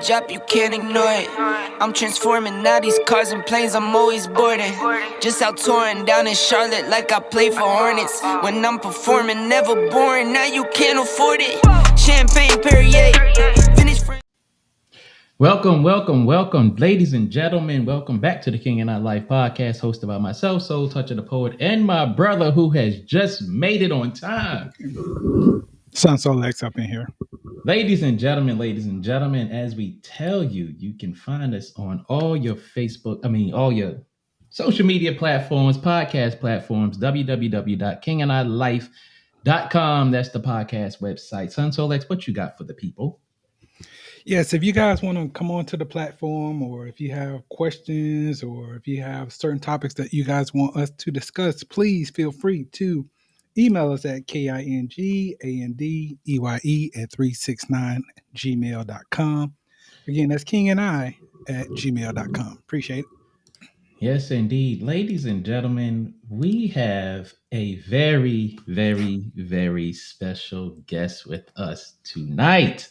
drop, you can't ignore it. I'm transforming now these cars and planes, I'm always boarding. Just out touring down in Charlotte like I play for Hornets. When I'm performing, never boring, now you can't afford it. Champagne Perrier, finish friend. Welcome, ladies and gentlemen. Welcome back to the King and I Life podcast, hosted by myself, Soul Toucher the Poet, and my brother who has just made it on time. Sounds so Lex up in here. Ladies and gentlemen, as we tell you, you can find us on all your all your social media platforms, podcast platforms, www.KingAndEyeLife.com. That's the podcast website. Son Soul Lex, what you got for the people? Yes, if you guys want to come onto the platform, or if you have questions, or if you have certain topics that you guys want us to discuss, please feel free to email us at KingAndEye@369gmail.com. Again, that's KingAndI@gmail.com. Appreciate it. Yes, indeed. Ladies and gentlemen, we have a very, very, very special guest with us tonight.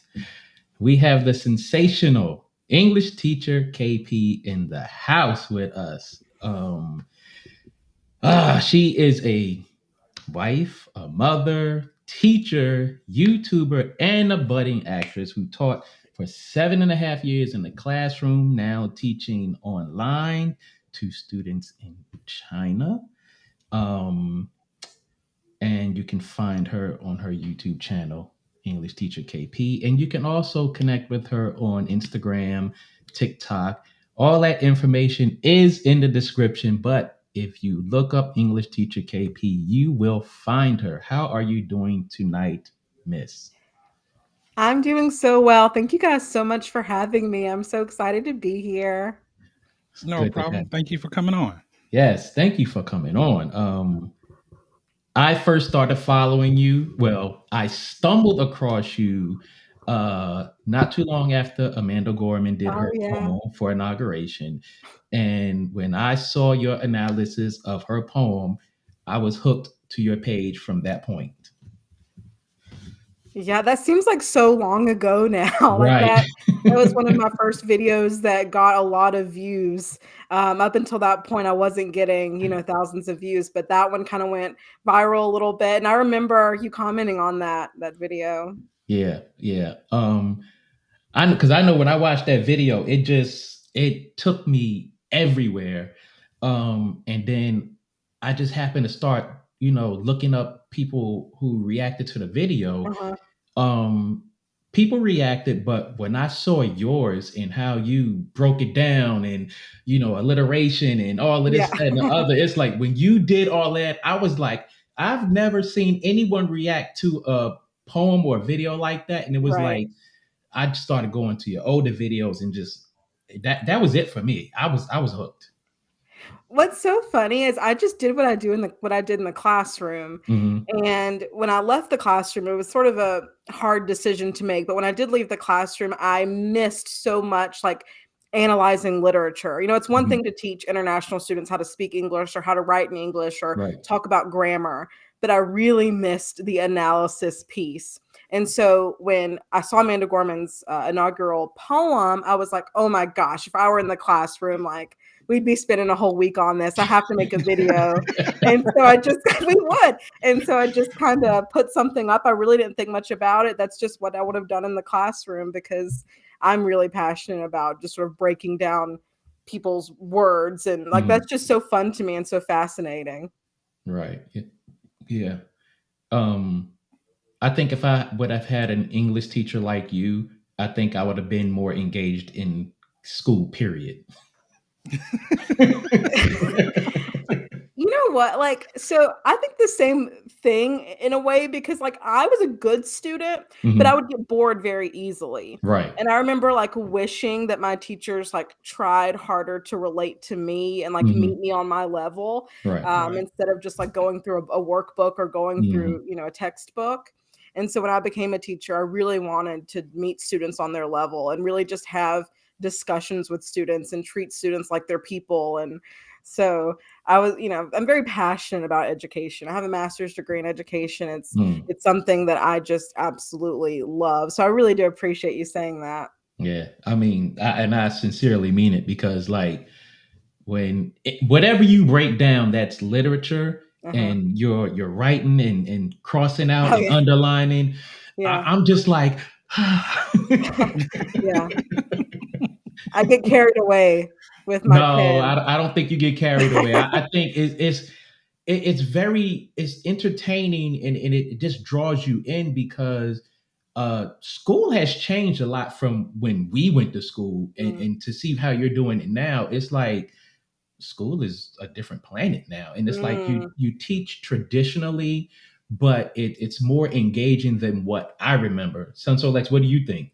We have the sensational English teacher KP in the house with us. She is a wife, a mother, teacher, YouTuber, and a budding actress who taught for 7.5 years in the classroom, now teaching online to students in China. And you can find her on her YouTube channel, English Teacher KP. And you can also connect with her on Instagram, TikTok. All that information is in the description. But if you look up English Teacher KP, you will find her. How are you doing tonight, Miss? I'm doing so well. Thank you guys so much for having me. I'm so excited to be here. No problem. Thank you for coming on. Yes, thank you for coming on. I first started following you. Well, I stumbled across you not too long after Amanda Gorman did her poem for inauguration. And when I saw your analysis of her poem, I was hooked to your page from that point. Yeah, that seems like so long ago now. Right. Like that was one of my first videos that got a lot of views. Up until that point, I wasn't getting, thousands of views, but that one kind of went viral a little bit. And I remember you commenting on that video. Yeah. I know when I watched that video, it took me everywhere. And then I just happened to start, looking up people who reacted to the video. People reacted, but when I saw yours and how you broke it down and, alliteration and all of this and the other, it's like when you did all that, I was like, I've never seen anyone react to a poem or a video like that. And it was like, I just started going to your older videos and just that was it for me. I was hooked. What's so funny is I just did what I did in the classroom. Mm-hmm. And when I left the classroom, it was sort of a hard decision to make. But when I did leave the classroom, I missed so much like analyzing literature. It's one thing to teach international students how to speak English or how to write in English or talk about grammar, but I really missed the analysis piece. And so when I saw Amanda Gorman's inaugural poem, I was like, oh my gosh, if I were in the classroom, like we'd be spending a whole week on this. I have to make a video. And so we would. And so I just kind of put something up. I really didn't think much about it. That's just what I would have done in the classroom because I'm really passionate about just sort of breaking down people's words. And like, that's just so fun to me and so fascinating. Right. Yeah. I think if I would have had an English teacher like you, I think I would have been more engaged in school, period. You know what? Like, so I think the same thing in a way because like I was a good student, but I would get bored very easily. Right. And I remember like wishing that my teachers like tried harder to relate to me and like meet me on my level. Right. Instead of just like going through a workbook or going through, a textbook. And so when I became a teacher, I really wanted to meet students on their level and really just have discussions with students and treat students like they're people. And so I was, I'm very passionate about education. I have a master's degree in education. It's something that I just absolutely love. So I really do appreciate you saying that. Yeah, I mean, I sincerely mean it because, like, whatever you break down, that's literature, Uh-huh. and you're writing and crossing out Oh and yeah. underlining. Yeah. I'm just like, Yeah. I get carried away with my no, pen. I don't think you get carried away. I think it's very it's entertaining, and it just draws you in because school has changed a lot from when we went to school, Mm, and to see how you're doing it now, it's like school is a different planet now, and it's like mm. you teach traditionally, but it's more engaging than what I remember. So Lex, what do you think?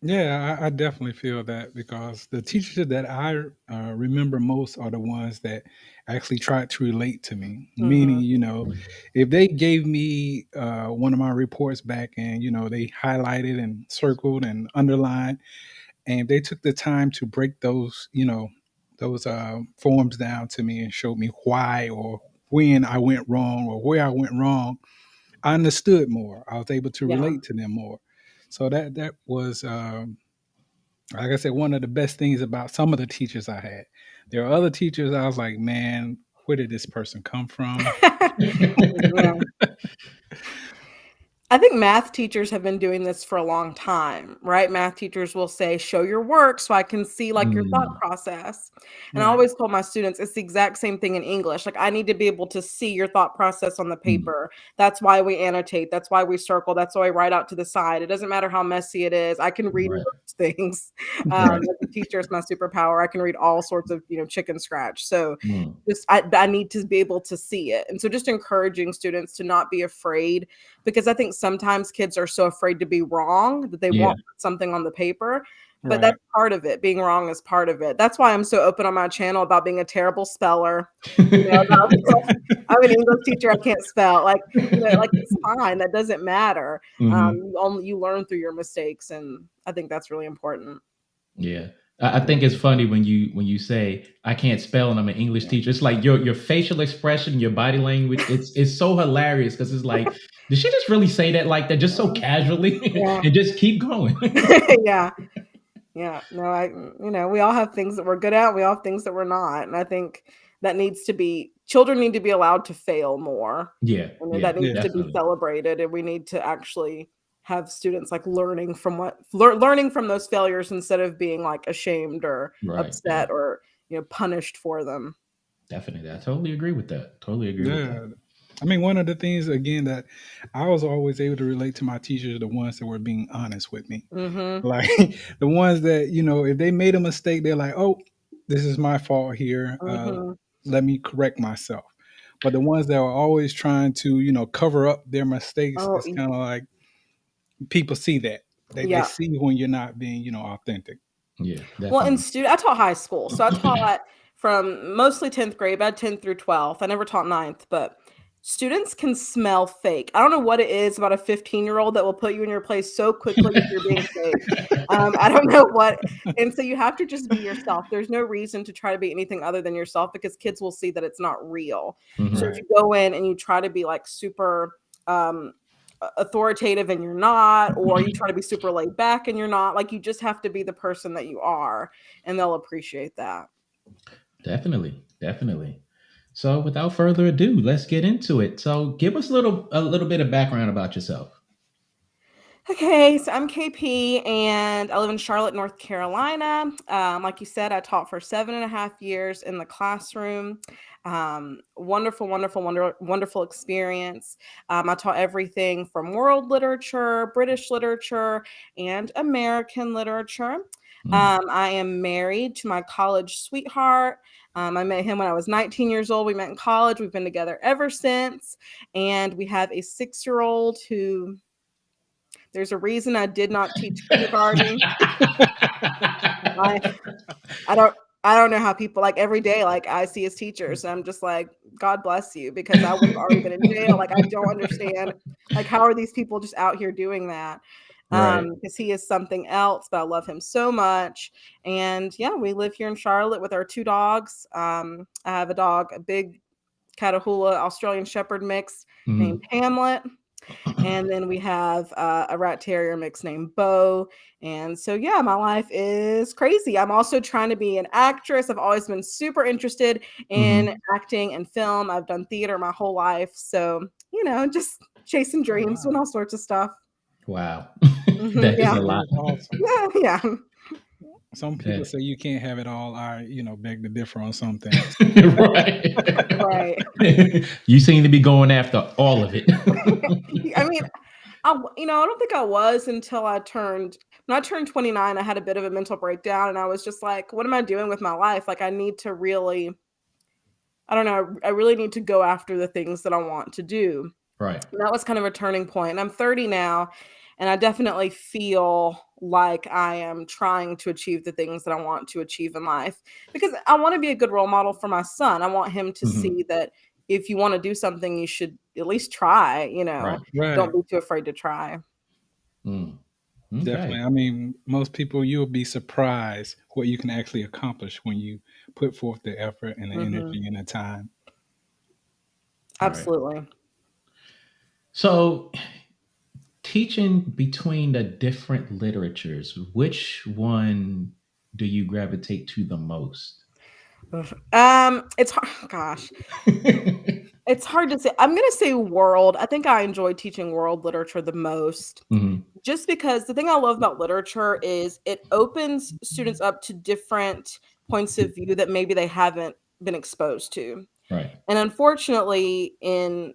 Yeah, I definitely feel that because the teachers that I remember most are the ones that actually tried to relate to me. Meaning, Mhm. if they gave me one of my reports back and, they highlighted and circled and underlined, and if they took the time to break those forms down to me and showed me why or when I went wrong or where I went wrong, I understood more. I was able to Yeah. relate to them more. So that was like I said, one of the best things about some of the teachers I had. There are other teachers I was like, man, where did this person come from? Yeah. I think math teachers have been doing this for a long time, right? Math teachers will say, "Show your work so I can see like your thought Mm, process." And I Right. always told my students it's the exact same thing in English. Like I need to be able to see your thought process on the mm, paper. That's why we annotate. That's why we circle. That's why I write out to the side. It doesn't matter how messy it is. I can read right, most things. right. As a teacher, it's my superpower. I can read all sorts of chicken scratch. So Mm, just I need to be able to see it. And so just encouraging students to not be afraid because I think sometimes kids are so afraid to be wrong that they yeah. won't put something on the paper, but Right. that's part of it. Being wrong is part of it. That's why I'm so open on my channel about being a terrible speller, about I'm an English teacher, I can't spell, like, it's fine, that doesn't matter. Mhm. You learn through your mistakes, and I think that's really important. Yeah. I think it's funny when you say I can't spell and I'm an English Yeah. teacher. It's like your facial expression, your body language. It's so hilarious because it's like, did she just really say that like that, just so casually, Yeah. and just keep going? Yeah. Yeah, no, we all have things that we're good at. We all have things that we're not. And I think that needs to be, children need to be allowed to fail more. Yeah, I mean, yeah, that needs Yeah. to be definitely. celebrated. And we need to actually have students like learning from learning from those failures instead of being like ashamed or Right. Yeah, upset or, punished for them. definitely. I totally agree with that. Totally agree with that. Yeah. I mean, one of the things again that I was always able to relate to my teachers, the ones that were being honest with me. Mm-hmm. Like the ones that, if they made a mistake, they're like, oh, this is my fault here. Mm-hmm. Let me correct myself. But the ones that are always trying to, cover up their mistakes, Oh, it's kind of like people see that. They yeah. see when you're not being, authentic. Yeah, Well, in definitely. I taught high school, so I taught from mostly 10th grade, about 10th through 12th. I never taught ninth, but students can smell fake. I don't know what it is about a 15-year-old that will put you in your place so quickly if you're being fake. I don't know what, and so you have to just be yourself. There's no reason to try to be anything other than yourself because kids will see that it's not real. So Mhm. if Right. you go in and you try to be like super um, authoritative and you're not, or you try to be super laid back and you're not, like you just have to be the person that you are, and they'll appreciate that. Definitely, definitely. So, without further ado, let's get into it. So, give us a little bit of background about yourself. Okay, so I'm KP and I live in Charlotte, North Carolina. Like you said, I taught for 7.5 years in the classroom. Wonderful, wonderful, wonderful experience. I taught everything from world literature, British literature, and American literature. Mm. I am married to my college sweetheart. I met him when I was 19 years old. We met in college. We've been together ever since. And we have a 6-year-old who there's a reason I did not teach kindergarten. I I don't I don't know how people like every day, like I see his teachers and I'm just like, God bless you, because I would have already been in jail. Like I don't understand. Like, how are these people just out here doing that? Right. Because he is something else, but I love him so much. And yeah, we live here in Charlotte with our 2 dogs. I have a dog, a big Catahoula Australian Shepherd mix named Mhm. Hamlet. And then we have a rat terrier mix named Bo. And so, yeah, my life is crazy. I'm also trying to be an actress. I've always been super interested in Mhm. acting and film. I've done theater my whole life. So, just chasing Oh dreams, doing wow, all sorts of stuff. Wow. That is Yeah. a that lot. is awesome. Yeah. Yeah. Some people That say you can't have it all. I, beg to differ on some things. right. Right. You seem to be going after all of it. I mean, I don't think I was until when I turned 29, I had a bit of a mental breakdown and I was just like, what am I doing with my life? Like, I need to really, I don't know, I really need to go after the things that I want to do. Right. And that was kind of a turning point. And I'm 30 now, and I definitely feel like I am trying to achieve the things that I want to achieve in life because I want to be a good role model for my son. I want him to Mhm. see that if you want to do something, you should at least try, Right. Right. don't be too afraid to try. Mm. Definitely. Okay. I mean, most people, you'll be surprised what you can actually accomplish when you put forth the effort and the Hmm. energy and the time. Right. Absolutely. So, teaching between the different literatures, which one do you gravitate to the most? Ugh. It's hard. Gosh, it's hard to say. I'm gonna say world. I think I enjoy teaching world literature the most. Mhm. Just because the thing I love about literature is it opens students up to different points of view that maybe they haven't been exposed to. Right. And unfortunately, in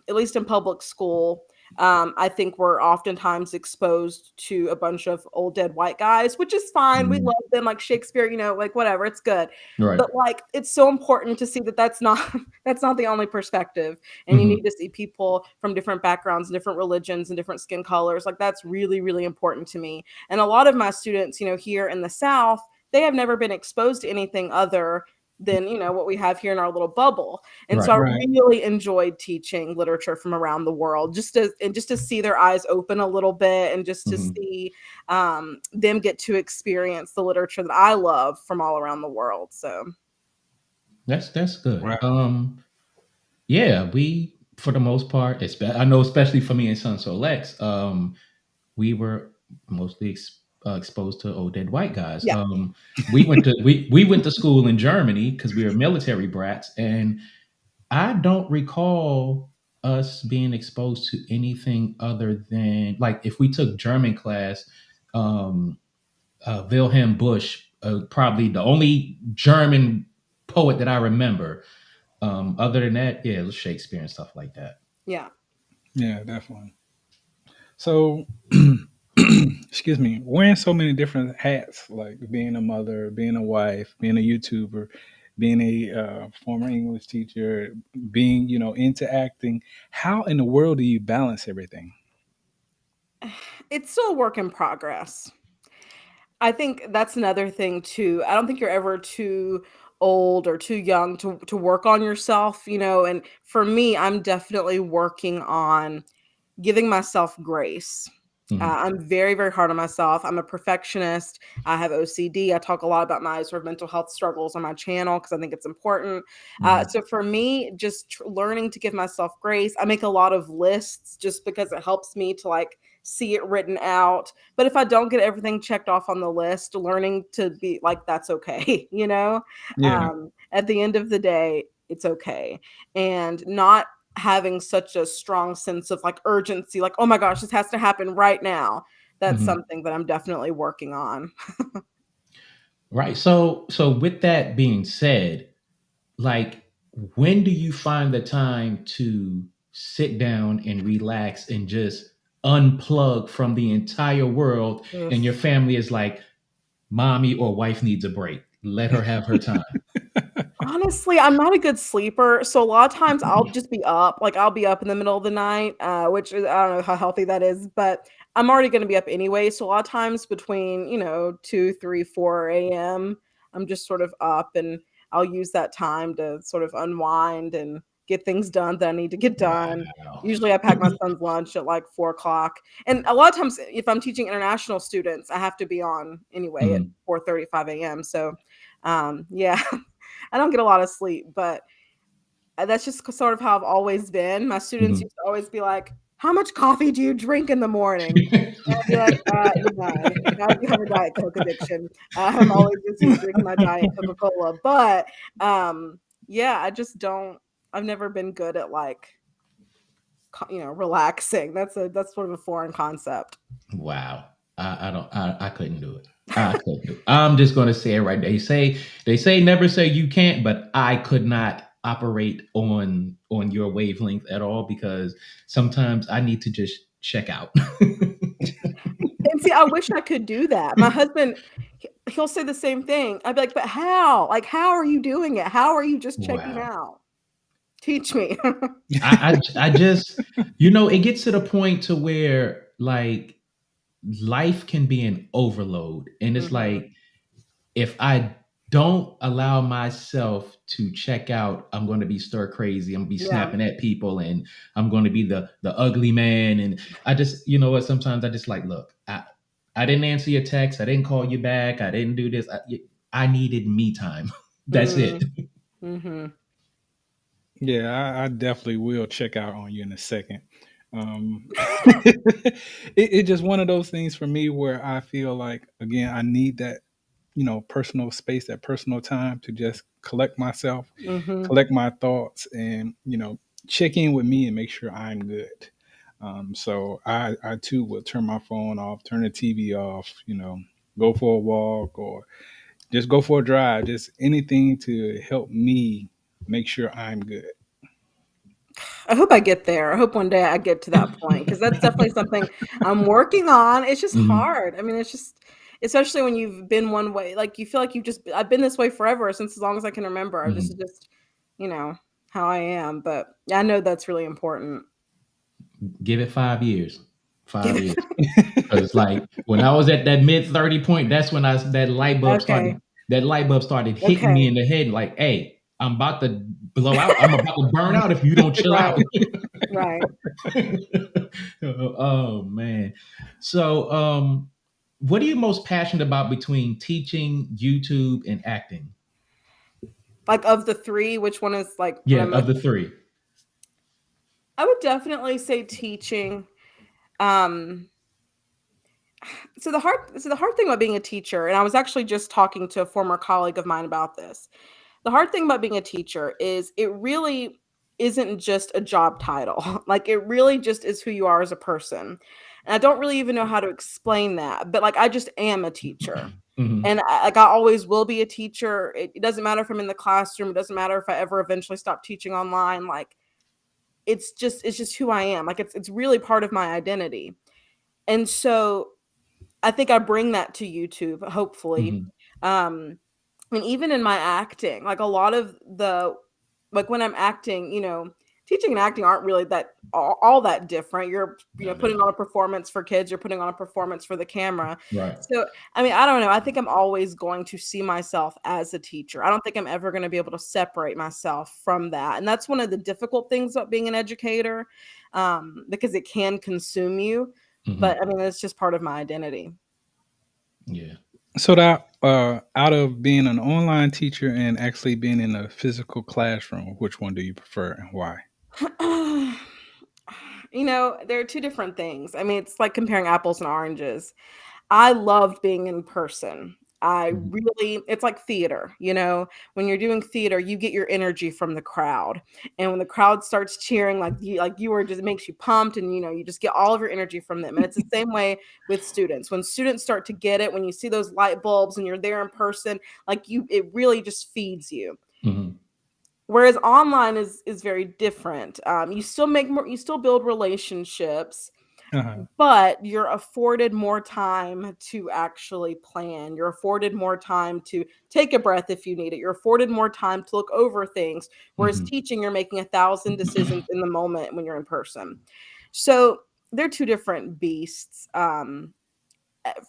at least in public school, I think we're oftentimes exposed to a bunch of old dead white guys, which is fine. We Mhm. love them, like Shakespeare, like whatever, it's good. Right. But like, it's so important to see that that's not that's not the only perspective, and you need Mhm. to see people from different backgrounds, and different religions, and different skin colors. Like that's really, really important to me. And a lot of my students, here in the South, they have never been exposed to anything other than what we have here in our little bubble. And so Right. I Right. really enjoyed teaching literature from around the world, just to see their eyes open a little bit, and just to Mhm. see them get to experience the literature that I love from all around the world. So That's good. Right. Yeah, we for the most part, I know especially for me and Son So Lex, we were mostly exposed to old dead white guys. yeah. We went to school in Germany because we were military brats, and I don't recall us being exposed to anything other than like if we took German class, um, Wilhelm Busch, probably the only German poet that I remember. Other than that, yeah, it was Shakespeare and stuff like that. Yeah. Yeah, definitely. So, excuse me, wearing so many different hats, like being a mother, being a wife, being a YouTuber, being a former English teacher, being, into acting. How in the world do you balance everything? It's still a work in progress. I think that's another thing too. I don't think you're ever too old or too young to work on yourself. And for me, I'm definitely working on giving myself grace. Mhm. I'm very, very hard on myself. I'm a perfectionist. I have OCD. I talk a lot about my sort of mental health struggles on my channel because I think it's important. Mhm. So for me, just learning to give myself grace. I make a lot of lists just because it helps me to like see it written out. But if I don't get everything checked off on the list, learning to be like, that's okay. Yeah, At the end of the day, it's okay. And not having such a strong sense of like urgency, like, oh my gosh, this has to happen right now. That's Mhm. something that I'm definitely working on. Right. So with that being said, like when do you find the time to sit down and relax and just unplug from the entire world Ugh. and your family is like mommy or wife needs a break. Let her have her time. Honestly, I'm not a good sleeper, so a lot of times I'll just be up, like, I'll be up in the middle of the night, which is I don't know how healthy that is, but I'm already gonna be up anyway, so a lot of times between, 2, 3, 4 a.m., I'm just sort of up, and I'll use that time to sort of unwind and get things done that I need to get done. Wow. Usually, I pack my son's lunch at, like, 4 o'clock, and a lot of times, if I'm teaching international students, I have to be on anyway at Mhm. 4:35 a.m., so, yeah. I don't get a lot of sleep, but that's just sort of how I've always been. My students Mhm. used to always be like, how much coffee do you drink in the morning? And I'd be like, none. I do have a Diet Coke addiction. I'm always just drinking my Diet Coca-Cola. But yeah, I just don't. I've never been good at like, relaxing. That's sort of a foreign concept. Wow. I don't I couldn't do it. I couldn't do it. I'm just gonna say it right. They say never say you can't, but I could not operate on your wavelength at all because sometimes I need to just check out. And see, I wish I could do that. My husband, he'll say the same thing. I'd be like, but how? Like, how are you doing it? How are you just checking Wow. out? Teach me. I just it gets to the point to where like life can be an overload. And it's Mhm. like if I don't allow myself to check out, I'm going to be stir crazy. I'm going to be Yeah. snapping at people, and I'm going to be the ugly man. And I just, you know what? Sometimes I just like, look, I didn't answer your text. I didn't call you back. I didn't do this. I needed me time. That's it. Mm-hmm. Yeah, I definitely will check out on you in a second. It's just one of those things for me where I feel like, again, I need that, personal space, that personal time to just collect myself, Mm-hmm. collect my thoughts, and check in with me and make sure I'm good. So I too will turn my phone off, turn the TV off, go for a walk or just go for a drive, just anything to help me make sure I'm good. I hope I get there. I hope one day I get to that point because that's definitely something I'm working on. It's just Mhm. hard. I mean, it's just, especially when you've been one way, like you feel like I've been this way forever since as long as I can remember. This is Mhm. just, you know, how I am. But I know that's really important. Give it 5 years. 5 years. Because like when I was at that mid 30 point, that's when Okay. that light bulb started hitting me Okay. in the head like, hey, I'm about to blow out. I'm about to burn out if you don't chill Right. out. Right. Oh man. So what are you most passionate about between teaching, YouTube, and acting? Like of the three, which one is like what Yeah, I'm of most, the three. I would definitely say teaching. Um, so the hard thing about being a teacher, and I was actually just talking to a former colleague of mine about this. The hard thing about being a teacher is it really isn't just a job title. Like it really just is who you are as a person. And I don't really even know how to explain that, but like I just am a teacher. Hmm. And I always will be a teacher. It doesn't matter if I'm in the classroom. It doesn't matter if I ever eventually stop teaching online. Like it's just who I am. Like it's really part of my identity. And so I think I bring that to YouTube, hopefully. Hmm. Um, and even in my acting, like a lot of like when I'm acting, teaching and acting aren't really that all that different. You're, Not at putting on a all. performance for kids, you're putting on a performance for the camera. Right. So, I mean, I don't know. I think I'm always going to see myself as a teacher. I don't think I'm ever going to be able to separate myself from that. And that's one of the difficult things about being an educator, because it can consume you. But Hmm. I mean, it's just part of my identity. Yeah. So that out of being an online teacher and actually being in a physical classroom, which one do you prefer and why? There are two different things. I mean, it's like comparing apples and oranges. I loved being in person. Mhm. It's like theater, when you're doing theater, you get your energy from the crowd. And when the crowd starts cheering, like you were just, it makes you pumped and, you just get all of your energy from them. And it's the same way with students. When students start to get it, when you see those light bulbs and you're there in person, it really just feeds you. Mhm. Whereas online is very different. You still make more, you still build relationships, Uh-huh. but you're afforded more time to actually plan. You're afforded more time to take a breath if you need it. You're afforded more time to look over things. Whereas Mhm. teaching, you're making 1,000 decisions in the moment when you're in person. So they're two different beasts.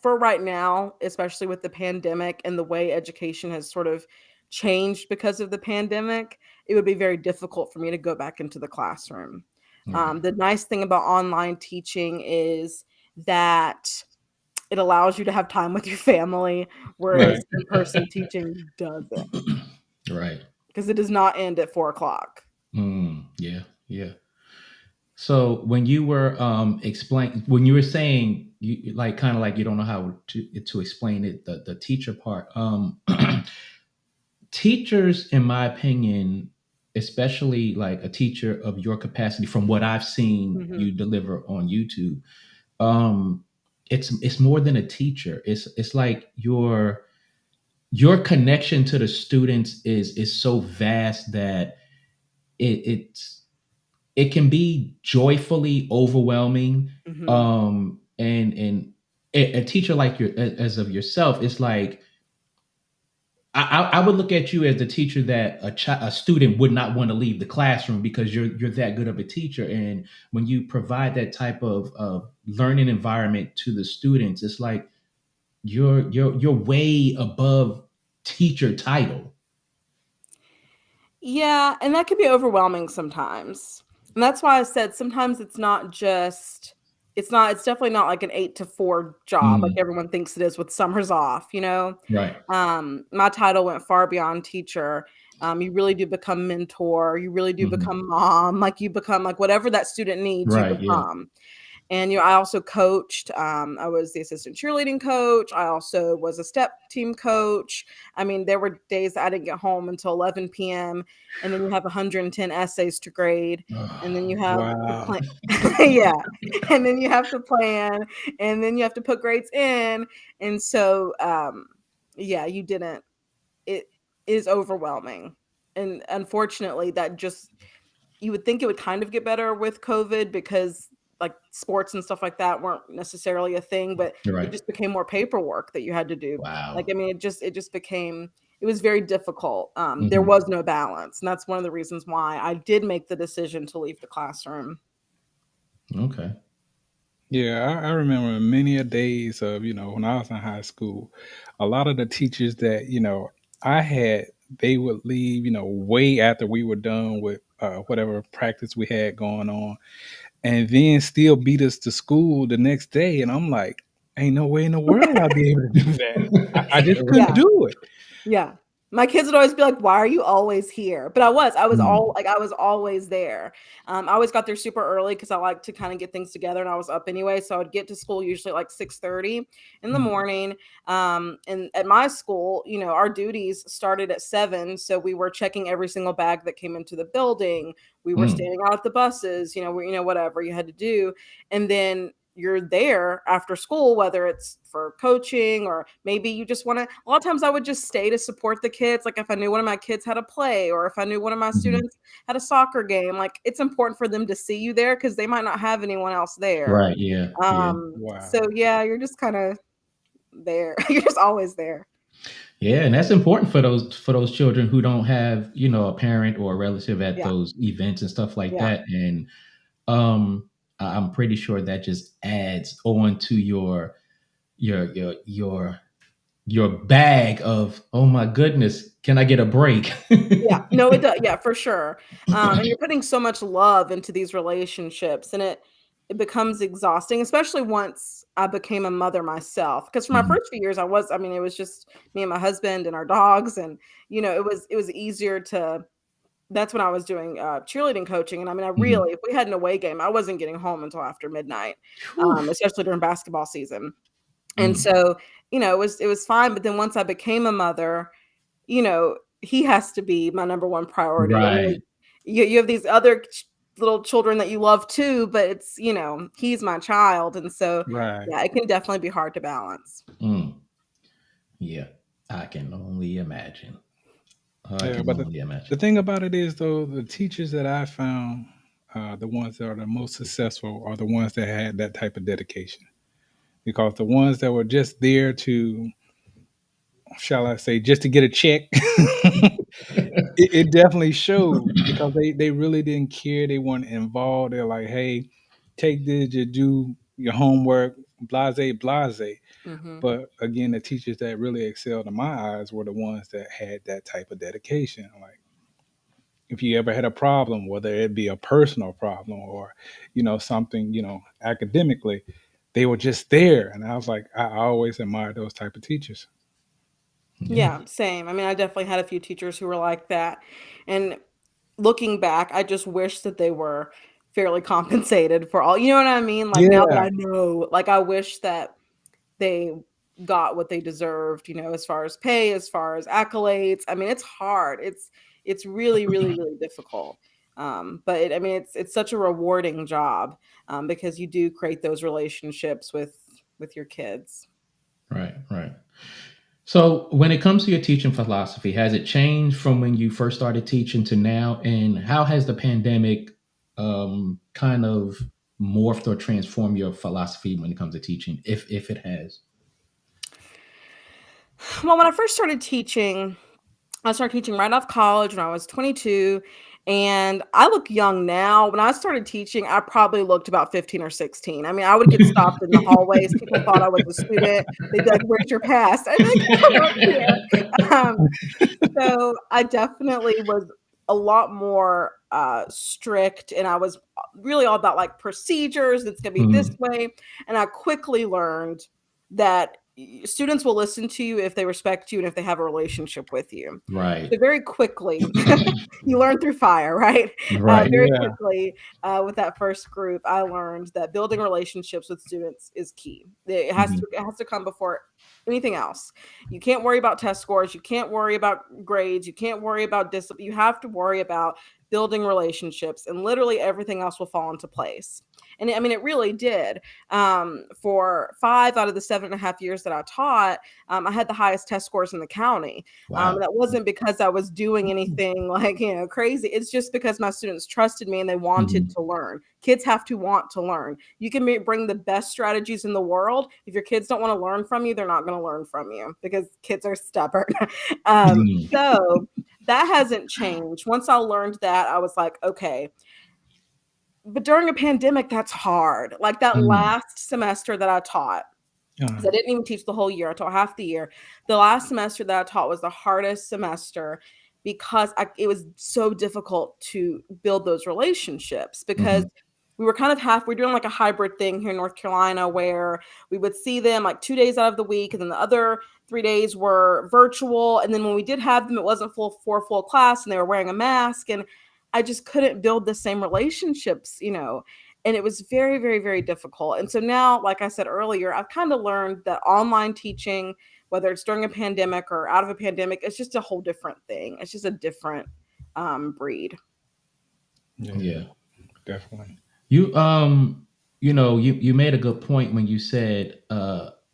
For right now, especially with the pandemic and the way education has sort of changed because of the pandemic, it would be very difficult for me to go back into the classroom. Right. The nice thing about online teaching is that it allows you to have time with your family, Right. whereas in-person teaching doesn't, Right. because it does not end at 4 o'clock. Yeah. Yeah. So when you were when you were saying you like kind of like you don't know how to explain it, the teacher part, teachers, in my opinion, especially like a teacher of your capacity, from what I've seen Mhm. you deliver on YouTube, um, it's more than a teacher. It's like your connection to the students is so vast that it's it can be joyfully overwhelming. Mhm. And a teacher like your as of yourself, it's like I would look at you as the teacher that a student would not want to leave the classroom because you're that good of a teacher. And when you provide that type of learning environment to the students, it's like you're way above teacher title. Yeah, and that can be overwhelming sometimes. And that's why I said sometimes it's definitely not like an 8 to 4 job like Mhm. everyone thinks it is with summers off, you know? Right. My title went far beyond teacher. You really do become mentor, you really do Mhm. become mom, like you become like whatever that student needs, you Right. Yeah. become. And, I also coached. I was the assistant cheerleading coach. I also was a step team coach. I mean, there were days that I didn't get home until 11 p.m. And then you have 110 essays to grade. And then you have to Wow. plan. Yeah. And then you have to plan. And then you have to put grades in. And so, yeah, you didn't. It is overwhelming. And unfortunately, that just you would think it would kind of get better with COVID because like sports and stuff like that weren't necessarily a thing, but You're it right. just became more paperwork that you had to do. Like, Wow. I mean, it just became it was very difficult. There Mhm. was no balance. And that's one of the reasons why I did make the decision to leave the classroom. Okay. Yeah, I remember many a days of, when I was in high school, a lot of the teachers that, I had, they would leave, way after we were done with whatever practice we had going on, and then still beat us to school the next day. And I'm like, ain't no way in the world I'd be able to do that. I just couldn't Yeah. do it. Yeah. My kids would always be like, "Why are you always here?" But Mm. I was always there. I always got there super early because I like to kind of get things together, and I was up anyway, so I would get to school usually at like 6:30 in the Mm, morning. And at my school, our duties started at 7, so we were checking every single bag that came into the building. We were Mm. standing out at the buses, whatever you had to do, and then you're there after school, whether it's for coaching or maybe you just want to. A lot of times I would just stay to support the kids. Like if I knew one of my kids had a play or if I knew one of my Mhm. students had a soccer game, like it's important for them to see you there because they might not have anyone else there. Right. Yeah. Yeah. So wow. yeah, you're just kind of there. You're just always there. Yeah, and that's important for those children who don't have, a parent or a relative at Yeah. those events and stuff like Yeah. that. And I'm pretty sure that just adds on to your your your your bag of, oh my goodness, can I get a break? Yeah, no, it does. Yeah, for sure. And you're putting so much love into these relationships, and it becomes exhausting, especially once I became a mother myself. Because for my Mhm. first few years, I mean, it was just me and my husband and our dogs, and it was easier to. That's when I was doing cheerleading coaching, and I mean, I Mhm. really, if we had an away game, I wasn't getting home until after midnight, Whew. especially during basketball season. And Mm. so, it was fine. But then once I became a mother, he has to be my number one priority. I mean, Right. you have these other little children that you love too, but he's my child, and so Right. yeah, it can definitely be hard to balance. Mm. Yeah. I can only imagine. I Yeah, can but only the imagine. thing about it is, though, the teachers that I found, the ones that are the most successful, are the ones that had that type of dedication. Because the ones that were just there to, shall I say, just to get a check, it definitely showed because they really didn't care. They weren't involved. They're like, hey, take this, you do your homework, blase, blase. Hmm. But again, the teachers that really excelled in my eyes were the ones that had that type of dedication. Like, if you ever had a problem, whether it be a personal problem or, something, academically, they were just there. And I was like, I always admired those type of teachers. Yeah. Yeah, same. I mean, I definitely had a few teachers who were like that, and looking back, I just wish that they were fairly compensated for all, you know what I mean? Like now that Yeah. I know, like I wish that they got what they deserved, as far as pay, as far as accolades. I mean, it's hard. It's really, really, really difficult. But I mean, it's such a rewarding job, because you do create those relationships with your kids. Right, right. So, when it comes to your teaching philosophy, has it changed from when you first started teaching to now? And how has the pandemic kind of morphed or transformed your philosophy when it comes to teaching, if it has? Well, when I first started teaching, I started teaching right off college when I was 22. And I look young now. When I started teaching, I probably looked about 15 or 16. I mean, I would get stopped in the hallways. People thought I was a student. They'd be like, "Where's your pass?" I'd be like, "Come up here." Um, so I definitely was a lot more strict, and I was really all about like procedures. It's going to be this Mhm. way. And I quickly learned that students will listen to you if they respect you and if they have a relationship with you. Right. So very quickly, you learn through fire, right? Right. Very Yeah. quickly, with that first group, I learned that building relationships with students is key. It has to Mhm. it has to come before anything else. You can't worry about test scores. You can't worry about grades. You can't worry about discipline. You have to worry about building relationships, and literally everything else will fall into place. And I mean, it really did. For 5 out of the 7.5 years that I taught, I had the highest test scores in the county. Wow. That wasn't because I was doing anything like, crazy. It's just because my students trusted me and they wanted Mhm. to learn. Kids have to want to learn. You can bring the best strategies in the world. If your kids don't want to learn from you, they're not going to learn from you because kids are stubborn. Mhm. So that hasn't changed. Once I learned that, I was like, okay. But during a pandemic, that's hard. Like that Mm. last semester that I taught, Uh, 'cause I didn't even teach the whole year, I taught half the year. The last semester that I taught was the hardest semester because it was so difficult to build those relationships because Mhm. we were kind of we're doing like a hybrid thing here in North Carolina where we would see them like 2 days out of the week, and then the other 3 days were virtual. And then when we did have them, it wasn't full class, and they were wearing a mask. And I just couldn't build the same relationships. And it was very, very, very difficult. And so now, like I said earlier, I've kind of learned that online teaching, whether it's during a pandemic or out of a pandemic, it's just a whole different thing. It's just a different breed. yeah, Yeah. definitely. You you made a good point when you said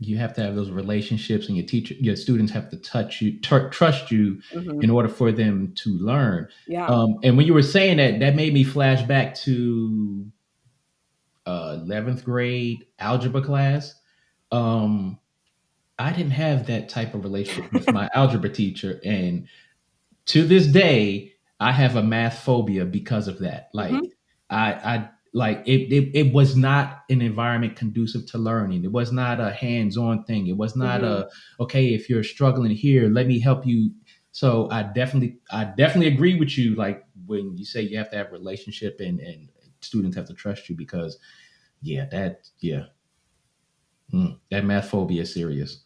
you have to have those relationships, and your students have to trust you Hmm. in order for them to learn. Yeah. And when you were saying that, that made me flash back to 11th grade algebra class. Um, I didn't have that type of relationship with my algebra teacher, and to this day, I have a math phobia because of that. Like Hmm. I like it was not an environment conducive to learning. It was not a hands-on thing. It was not Hmm. a okay, if you're struggling here, let me help you. So I definitely agree with you, like when you say you have to have a relationship, and students have to trust you, because that math phobia is serious.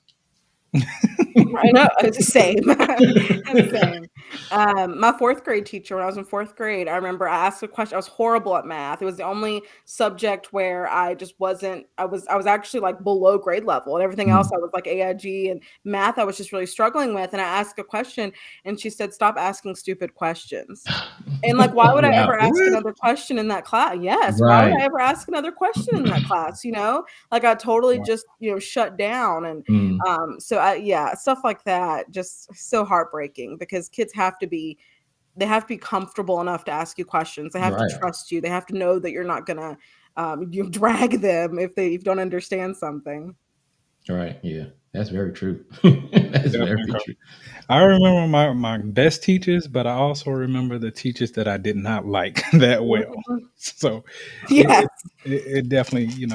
I know, it's the same. It's the same. My 4th grade teacher, when I was in 4th grade, I remember I asked a question. I was horrible at math. It was the only subject where I just wasn't I was actually, like, below grade level, and everything else Mm. I was, like, AIG, and math I was just really struggling with. And I asked a question, and she said, "Stop asking stupid questions." And, like, why would I Wow. ever ask What? another question in that class? Yes, why would Right. I ever ask another question in that class? Like, I totally Wow. just, shut down. And Mm. so yeah, stuff like that, just so heartbreaking because kids they have to be comfortable enough to ask you questions. They have to Right. trust you. They have to know that you're not gonna you drag them if you don't understand something. Right. Yeah. That's very true. That's Definitely. very true. I remember my best teachers, but I also remember the teachers that I did not like that well. Mhm. So it Yes, it, it definitely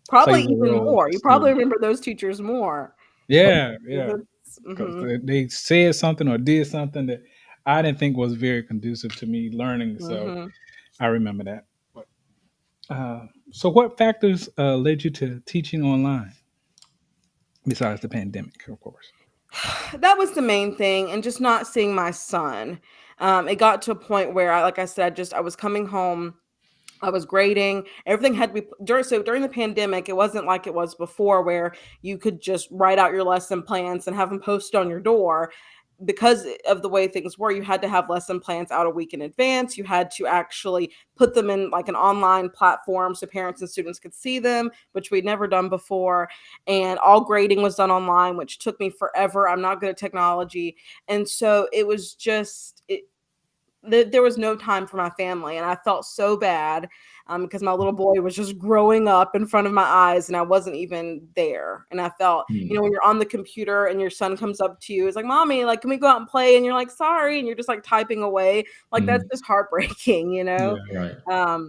probably plays a even role with more. the You probably student. remember those teachers more. Yeah, yeah, because Mhm, they said something or did something that I didn't think was very conducive to me learning. So mhm. I remember that. But, so, what factors led you to teaching online besides the pandemic, of course? That was the main thing, and just not seeing my son. It got to a point where like I said, I was coming home I was grading. Everything had to be during the pandemic. It wasn't like it was before, where you could just write out your lesson plans and have them posted on your door. Because of the way things were, you had to have lesson plans out a week in advance. You had to actually put them in like an online platform so parents and students could see them, which we'd never done before. And all grading was done online, which took me forever. I'm not good at technology. And so it was just, there was no time for my family. And I felt so bad because my little boy was just growing up in front of my eyes and I wasn't even there. And I felt, when you're on the computer and your son comes up to you, it's like, mommy, like, can we go out and play? And you're like, sorry. And you're just like typing away. Like, that's just heartbreaking, Yeah. Right.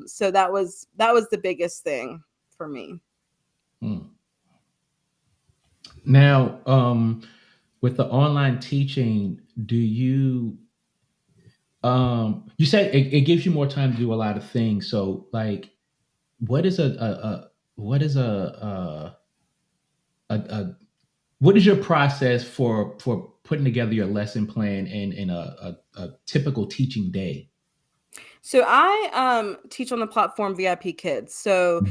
So that was the biggest thing for me. Now, with the online teaching, do you you said it gives you more time to do a lot of things. So like what is what is a what is your process for putting together your lesson plan in a typical teaching day? So I teach on the platform VIP Kids. So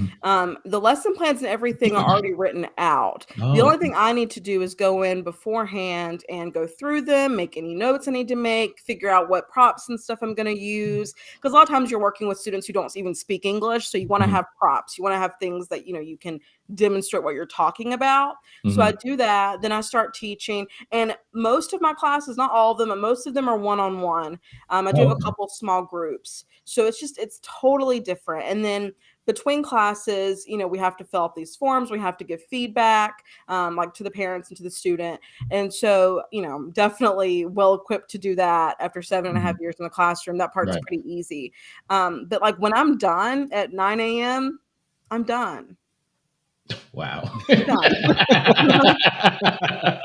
the lesson plans and everything are already written out. The Oh, only thing I need to do is go in beforehand and go through them, make any notes I need to make, figure out what props and stuff I'm going to use. Because a lot of times you're working with students who don't even speak English. So you want to have props. You want to have things that, you can demonstrate what you're talking about. So I do that. Then I start teaching. And most of my classes, not all of them, but most of them are one-on-one. I do have a okay. couple small groups. So it's totally different. And then between classes, we have to fill out these forms. We have to give feedback, like to the parents and to the student. And so, definitely well equipped to do that after 7.5 years in the classroom. That part's Right. pretty easy. But like when I'm done at 9 a.m., I'm done. Wow. We're done.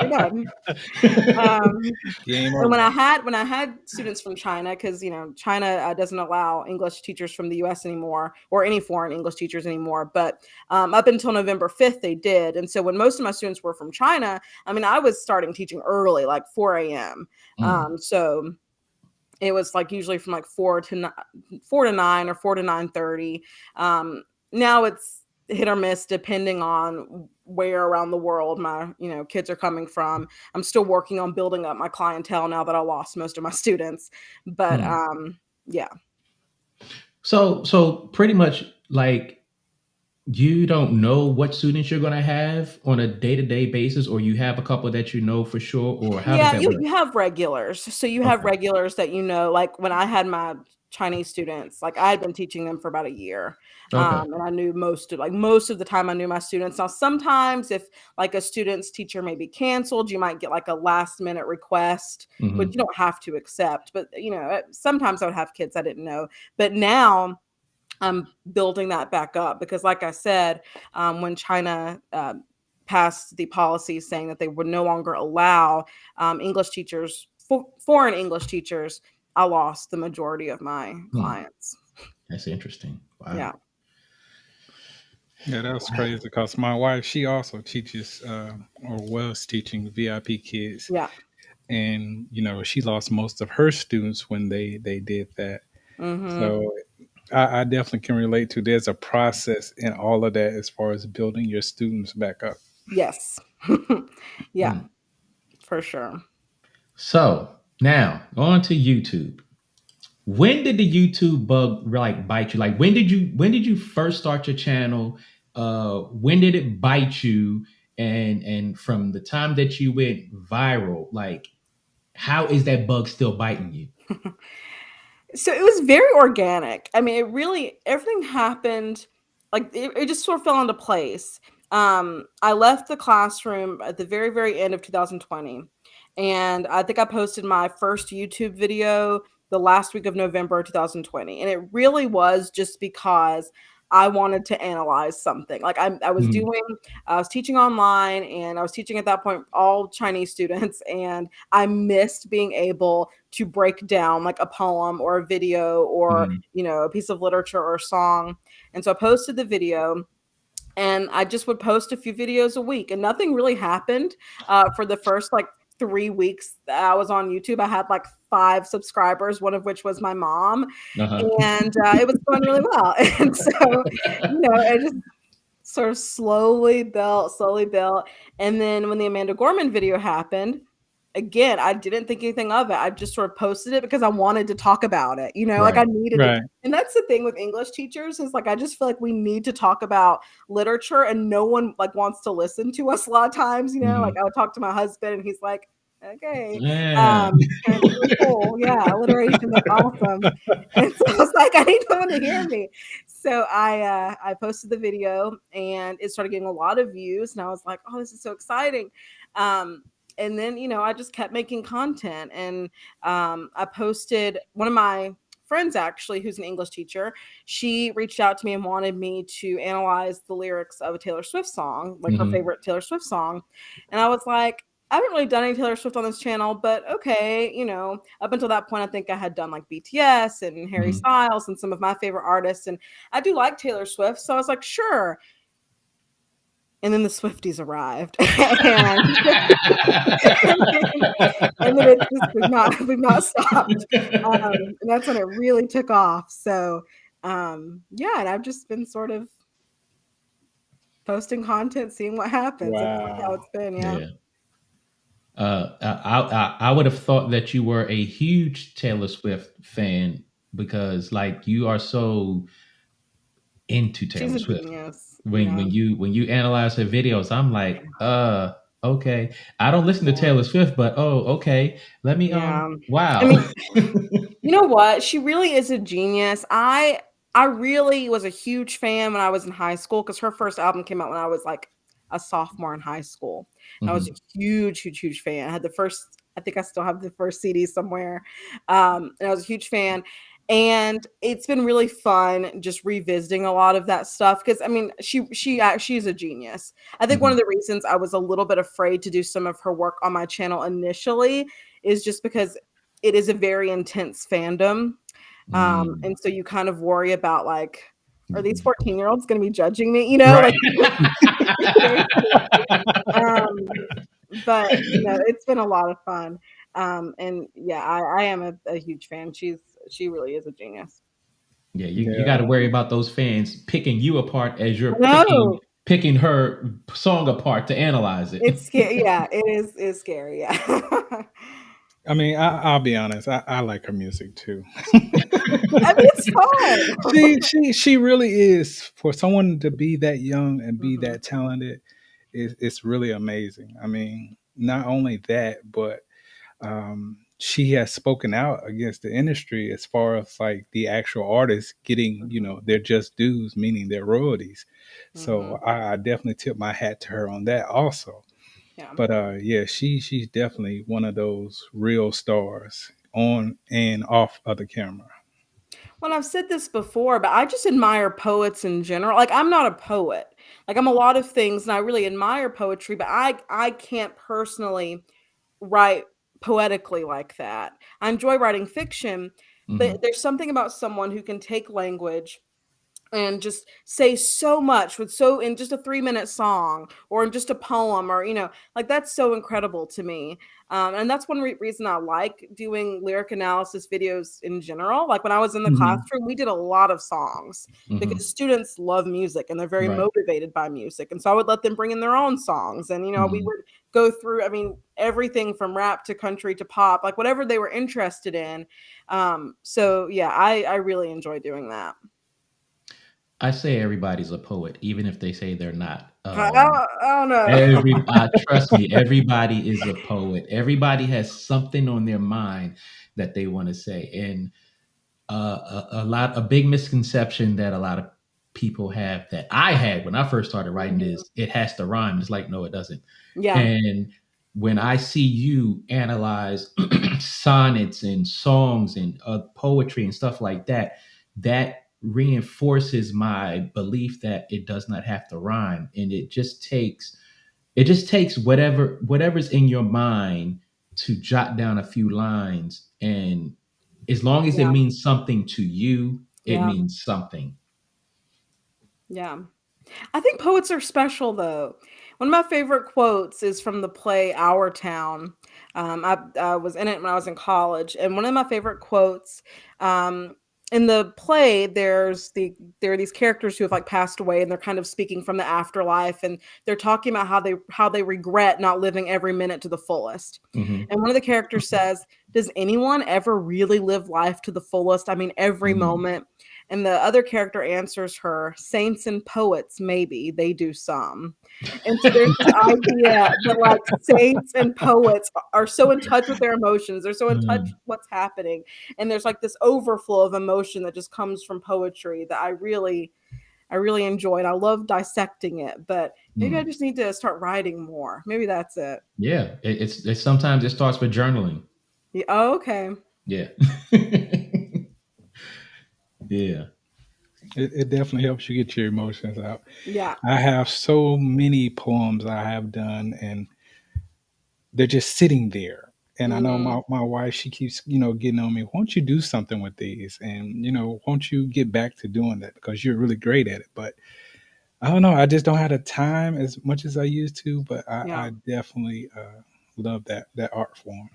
We're done. Game And when over. I had students from China, because China doesn't allow English teachers from the U.S. anymore, or any foreign English teachers anymore. But up until November 5th, they did. And so when most of my students were from China, I was starting teaching early, like 4 a.m. So it was like usually from like 4 to 9 or 4 to 9:30. Now it's hit or miss depending on where around the world my kids are coming from. I'm still working on building up my clientele now that I lost most of my students, but yeah. So pretty much like you don't know what students you're going to have on a day-to-day basis, or you have a couple that you know for sure, or how does Yeah, that you work? you have regulars. So you have Okay. regulars that like when I had my Chinese students, like I had been teaching them for about a year. Okay. And I knew most of the time I knew my students. Now sometimes if like a student's teacher may be canceled, you might get like a last minute request, which you don't have to accept. But sometimes I would have kids I didn't know. But now I'm building that back up because, like I said, when China passed the policy saying that they would no longer allow English teachers, foreign English teachers, I lost the majority of my clients. That's interesting. Wow. Yeah. Yeah, that was crazy because my wife, she also teaches or was teaching VIP kids. Yeah. And, she lost most of her students when they did that. Mm-hmm. So I definitely can relate to there's a process in all of that as far as building your students back up. Yes. Yeah, for sure. So now on to YouTube. When did the YouTube bug like bite you? Like when did you first start your channel? When did it bite you? And from the time that you went viral, like how is that bug still biting you? So it was very organic. It really, everything happened, like it just sort of fell into place. I left the classroom at the very, very end of 2020. And I think I posted my first YouTube video the last week of November 2020. And it really was just because I wanted to analyze something. Like I was Mhm. teaching online, and I was teaching at that point all Chinese students. And I missed being able to break down like a poem or a video or, Mhm. a piece of literature or a song. And so I posted the video, and I just would post a few videos a week, and nothing really happened for the first like 3 weeks that I was on YouTube, I had like 5 subscribers, one of which was my mom, Uh-huh. and it was going really well. And so, it just sort of slowly built. And then when the Amanda Gorman video happened, again, I didn't think anything of it. I just sort of posted it because I wanted to talk about it, like Right. I needed to. Right. And that's the thing with English teachers is like I just feel like we need to talk about literature and no one like wants to listen to us a lot of times, like Mhm. I would talk to my husband and he's like, okay, Yeah. kind of really cool. Yeah, alliteration, that's awesome. And so I was like, I need someone to hear me. So I posted the video and it started getting a lot of views. And I was like, oh, this is so exciting. And then, I just kept making content. And I posted one of my friends, actually, who's an English teacher. She reached out to me and wanted me to analyze the lyrics of a Taylor Swift song, like her Mhm. favorite Taylor Swift song. And I was like, I haven't really done any Taylor Swift on this channel, but okay, up until that point, I think I had done like BTS and Harry Mhm. Styles and some of my favorite artists. And I do like Taylor Swift. So I was like, sure. And then the Swifties arrived. and, and then it's just, we've not stopped. And that's when it really took off. So, yeah, and I've just been sort of posting content, seeing what happens. That's like how Wow. it's been. Yeah. Yeah. I would have thought that you were a huge Taylor Swift fan because like you are so into She's Taylor a Swift. genius. When Yeah. when you analyze her videos, I'm like, okay. I don't listen to Yeah. Taylor Swift, but okay. Let me Yeah. I wow. mean, you know what? She really is a genius. I really was a huge fan when I was in high school because her first album came out when I was like a sophomore in high school. I was a Mhm. huge, huge, huge fan. I had the first, I think I still have the first CD somewhere. And I was a huge fan. And it's been really fun just revisiting a lot of that stuff because I mean she's a genius. I think one of Mhm. the reasons I was a little bit afraid to do some of her work on my channel initially is just because it is a very intense fandom. Mm. And so you kind of worry about like, are these Mhm. 14-year-olds going to be judging me? Right. Like it's very scary. Um, but it's been a lot of fun. And yeah, I am a huge fan. She really is a genius. Yeah, you got to Yeah. worry about those fans picking you apart as you're No, picking her song apart to analyze it. it's scary. Yeah, it's scary. Yeah. I mean, I'll be honest. I like her music too. I mean, it's fun. She really is, for someone to be that young and be Mhm, that talented. It's really amazing. I mean, not only that, but she has spoken out against the industry as far as like the actual artists getting, mhm, their just dues, meaning their royalties. So mhm. I definitely tip my hat to her on that also. Yeah. But yeah, she's definitely one of those real stars on and off of the camera. Well, I've said this before, but I just admire poets in general. Like I'm not a poet. Like I'm a lot of things and I really admire poetry, but I can't personally write poetically like that. I enjoy writing fiction, but Mhm. there's something about someone who can take language and just say so much with so in just a 3-minute song or in just a poem or like that's so incredible to me. And that's one reason I like doing lyric analysis videos in general. Like when I was in the Mhm. classroom, we did a lot of songs because Mhm. students love music and they're very Right. motivated by music, and so I would let them bring in their own songs, and we Mhm. would go through, I mean, everything from rap to country to pop, like whatever they were interested in. So yeah, I really enjoy doing that. I say everybody's a poet, even if they say they're not. I don't know. Trust me, everybody is a poet. Everybody has something on their mind that they want to say, and a big misconception that a lot of people have that I had when I first started writing Mhm. is it has to rhyme. It's like no, it doesn't. Yeah, And when I see you analyze sonnets and songs and poetry and stuff like that, that reinforces my belief that it does not have to rhyme, and it just takes whatever's in your mind to jot down a few lines, and as long as it yeah, means something to you, it yeah, means something. yeah. I think poets are special though. One of my favorite quotes is from the play Our Town. I was in it when I was in college, and one of my favorite quotes, in the play, there are these characters who have like passed away, and they're kind of speaking from the afterlife, and they're talking about how they regret not living every minute to the fullest. Hmm. And one of the characters says, "Does anyone ever really live life to the fullest? I mean, every moment." And the other character answers her, "Saints and poets, maybe they do some." And so there's this idea that like saints and poets are so in touch with their emotions. They're so in touch with what's happening. And there's like this overflow of emotion that just comes from poetry that I really enjoy. And I love dissecting it, but maybe I just need to start writing more. Maybe that's it. Yeah, it's sometimes it starts with journaling. Yeah, oh, okay. Yeah. Yeah. It definitely helps you get your emotions out. Yeah. I have so many poems I have done, and they're just sitting there. And I know Mhm. my wife, she keeps, getting on me, won't you do something with these? And, won't you get back to doing that because you're really great at it. But I don't know. I just don't have the time as much as I used to, but Yeah. I definitely love that art form.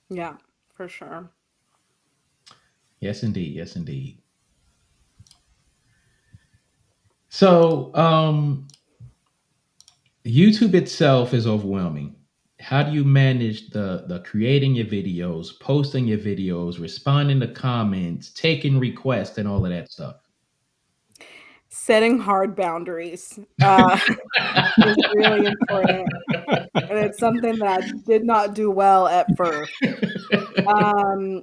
Yeah, for sure. Yes, indeed. Yes, indeed. So, YouTube itself is overwhelming. How do you manage the creating your videos, posting your videos, responding to comments, taking requests, and all of that stuff? Setting hard boundaries is really important. And it's something that I did not do well at first. Um,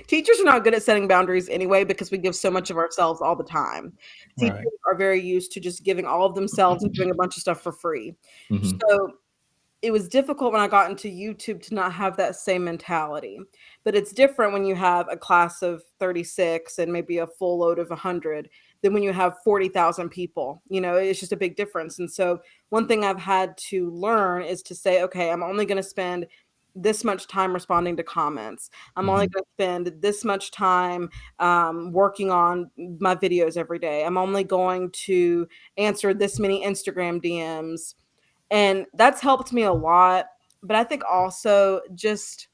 teachers are not good at setting boundaries anyway because we give so much of ourselves all the time. Teachers Right. are very used to just giving all of themselves and doing a bunch of stuff for free. Hmm. So it was difficult when I got into YouTube to not have that same mentality. But it's different when you have a class of 36 and maybe a full load of 100 than when you have 40,000 people. It's just a big difference. And so one thing I've had to learn is to say, okay, I'm only going to spend this much time responding to comments. I'm only Hmm. going to spend this much time working on my videos every day. I'm only going to answer this many Instagram DMs, and that's helped me a lot. But I think also just,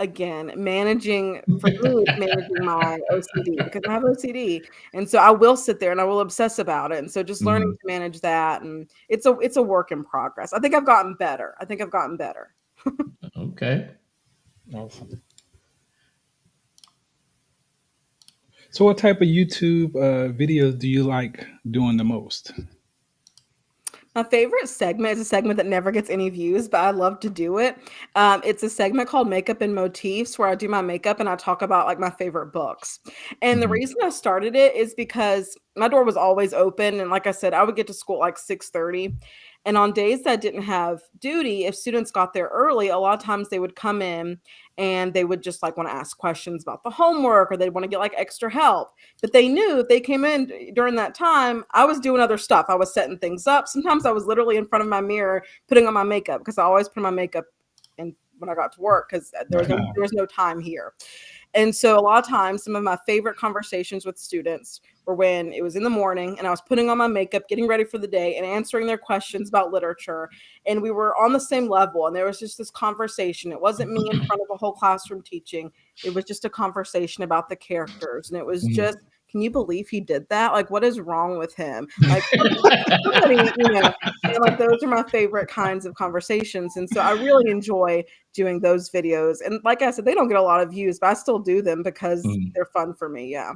again, managing for me, it's managing my OCD because I have OCD. And so I will sit there and I will obsess about it. And so just learning Hmm. to manage that, and it's a work in progress. I think I've gotten better. I think I've gotten better. Okay. Awesome. So, what type of YouTube videos do you like doing the most? My favorite segment is a segment that never gets any views, but I love to do it. It's a segment called Makeup and Motifs where I do my makeup and I talk about like my favorite books. And the Hmm. reason I started it is because my door was always open. And like I said, I would get to school at like 6:30. And on days that I didn't have duty, if students got there early, a lot of times they would come in and they would just like want to ask questions about the homework, or they'd want to get like extra help. But they knew if they came in during that time, I was doing other stuff. I was setting things up. Sometimes I was literally in front of my mirror putting on my makeup because I always put my makeup in when I got to work because Right. there was no time here. And so a lot of times, some of my favorite conversations with students were when it was in the morning and I was putting on my makeup, getting ready for the day, and answering their questions about literature. And we were on the same level. And there was just this conversation. It wasn't me in front of a whole classroom teaching. It was just a conversation about the characters. And it was Mhm. just, can you believe he did that? Like, what is wrong with him? Like, somebody, and like those are my favorite kinds of conversations. And so I really enjoy doing those videos. And like I said, they don't get a lot of views, but I still do them because Mhm. they're fun for me. Yeah.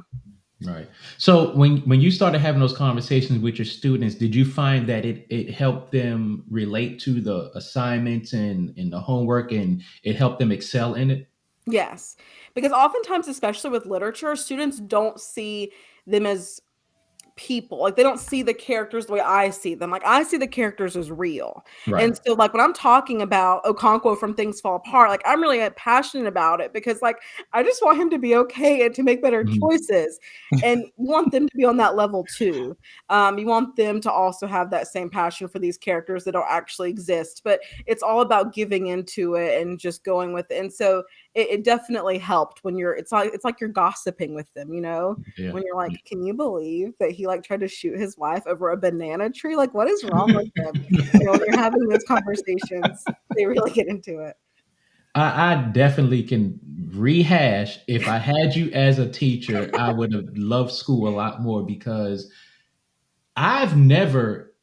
Right. So when you started having those conversations with your students, did you find that it helped them relate to the assignments and the homework, and it helped them excel in it? Yes. Because oftentimes, especially with literature, students don't see them as people. Like, they don't see the characters the way I see them. Like, I see the characters as real. Right. And so, like, when I'm talking about Okonkwo from Things Fall Apart, like, I'm really passionate about it because, like, I just want him to be okay and to make better Mhm. choices. And you want them to be on that level too. You want them to also have that same passion for these characters that don't actually exist. But it's all about giving into it and just going with it. And so it definitely helped when it's like you're gossiping with them, Yeah. when you're like, can you believe that he like tried to shoot his wife over a banana tree? Like, what is wrong with him? When you're having those conversations, they really get into it. I definitely can rehash. If I had you as a teacher, I would have loved school a lot more, because I've never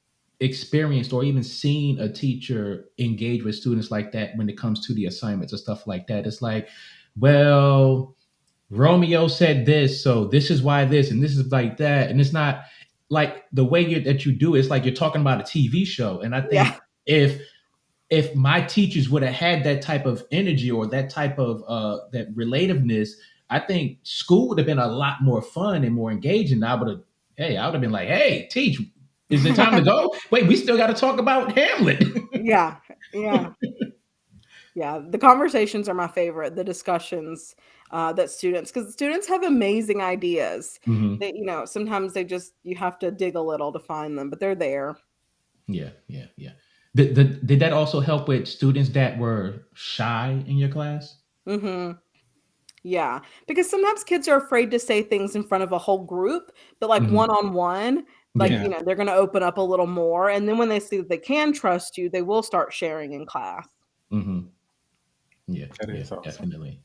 experienced or even seen a teacher engage with students like that when it comes to the assignments or stuff like that. It's like, well, Romeo said this, so this is why this, and this is like that. And it's not like the way that you do it, it's like you're talking about a TV show. And I Yeah. think if my teachers would have had that type of energy or that type of that relativeness, I think school would have been a lot more fun and more engaging. I would have been like, hey, teach, is it time to go? Wait, we still got to talk about Hamlet. Yeah. Yeah. Yeah, the conversations are my favorite, the discussions that because students have amazing ideas. Mhm. They, sometimes you have to dig a little to find them, but they're there. Yeah, yeah, yeah. Did that also help with students that were shy in your class? Hmm. Yeah, because sometimes kids are afraid to say things in front of a whole group, but like Mhm. one-on-one, like, Yeah. Yeah. they're going to open up a little more. And then when they see that they can trust you, they will start sharing in class. Mhm. Yeah, That yeah, is awesome. definitely.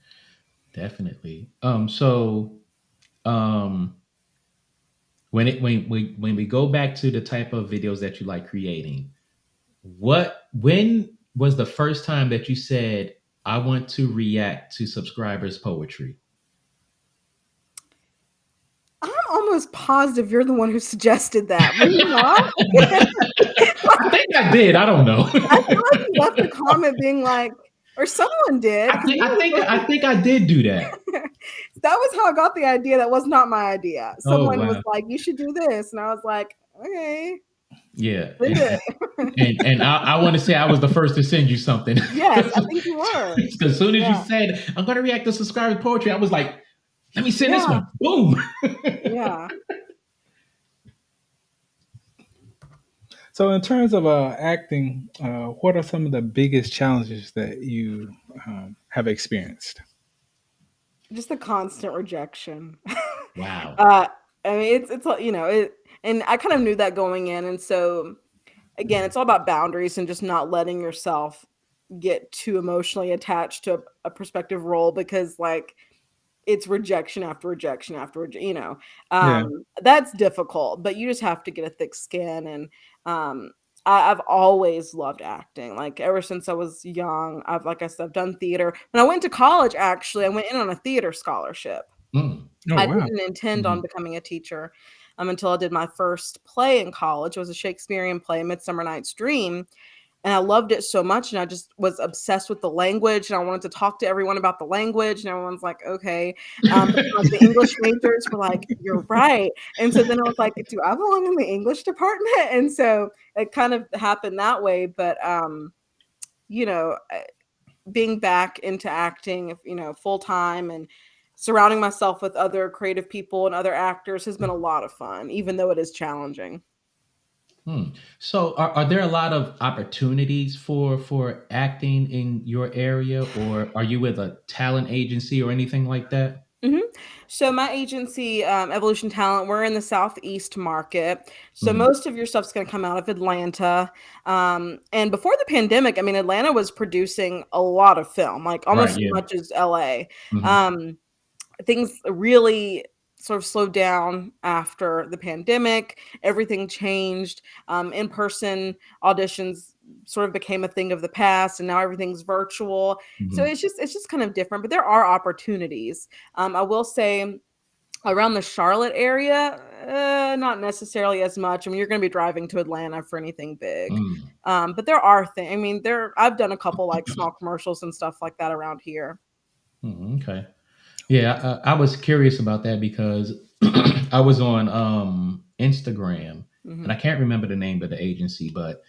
Definitely. So um when we go back to the type of videos that you like creating, when was the first time that you said, I want to react to subscribers' poetry? I'm almost positive you're the one who suggested that. Were you not? I think I did. I don't know. I feel like you left a comment being like, or someone did, because I think I did do that. that was how I got the idea. That was not my idea. Oh Someone was wow. like, you should do this. And I was like, okay, Yeah. send it. And I want to say I was the first to send you something. Yes, I think you were. As soon as you Yeah. said I'm gonna react to subscriber poetry, I was like, let me send this Yeah. one. Boom. Yeah. So, in terms of acting, what are some of the biggest challenges that you have experienced? Just the constant rejection. Wow. uh, I mean, it's and I kind of knew that going in. And so, again, it's all about boundaries and just not letting yourself get too emotionally attached to a prospective role, because like it's rejection after rejection after Yeah. that's difficult, but you just have to get a thick skin. And I've always loved acting, like ever since I was young. Like I said, I've done theater. When I went to college, actually I went in on a theater scholarship. Mm. Oh I wow. didn't intend on Mhm. becoming a teacher until I did my first play in college. It was a Shakespearean play, Midsummer Night's Dream, and I loved it so much, and I just was obsessed with the language, and I wanted to talk to everyone about the language, and everyone's like, "Okay." But then, like, the English majors were like, "You're right." And so then I was like, "Do I belong in the English department?" And so it kind of happened that way. But, you know, uh, being back into acting, full time, and surrounding myself with other creative people and other actors has been a lot of fun, even though it is challenging. Hmm. So are there a lot of opportunities for acting in your area, or are you with a talent agency or anything like that? Mhm. So my agency, Evolution Talent, we're in the Southeast market. So Mhm. most of your stuff's going to come out of Atlanta. And before the pandemic, I mean, Atlanta was producing a lot of film, like Right, almost as yeah. much as LA. Mhm. Um, Things really sort of slowed down after the pandemic. Everything changed. In-person auditions sort of became a thing of the past, and now everything's virtual. So Mhm. it's just kind of different, but there are opportunities. I will say around the Charlotte area, not necessarily as much. I mean, you're going to be driving to Atlanta for anything big. Mm. But there are things. I mean, I've done a couple like small commercials and stuff like that around here. Mm, okay. Yeah, I was curious about that because I was on Instagram, and Hmm. I can't remember the name of the agency, but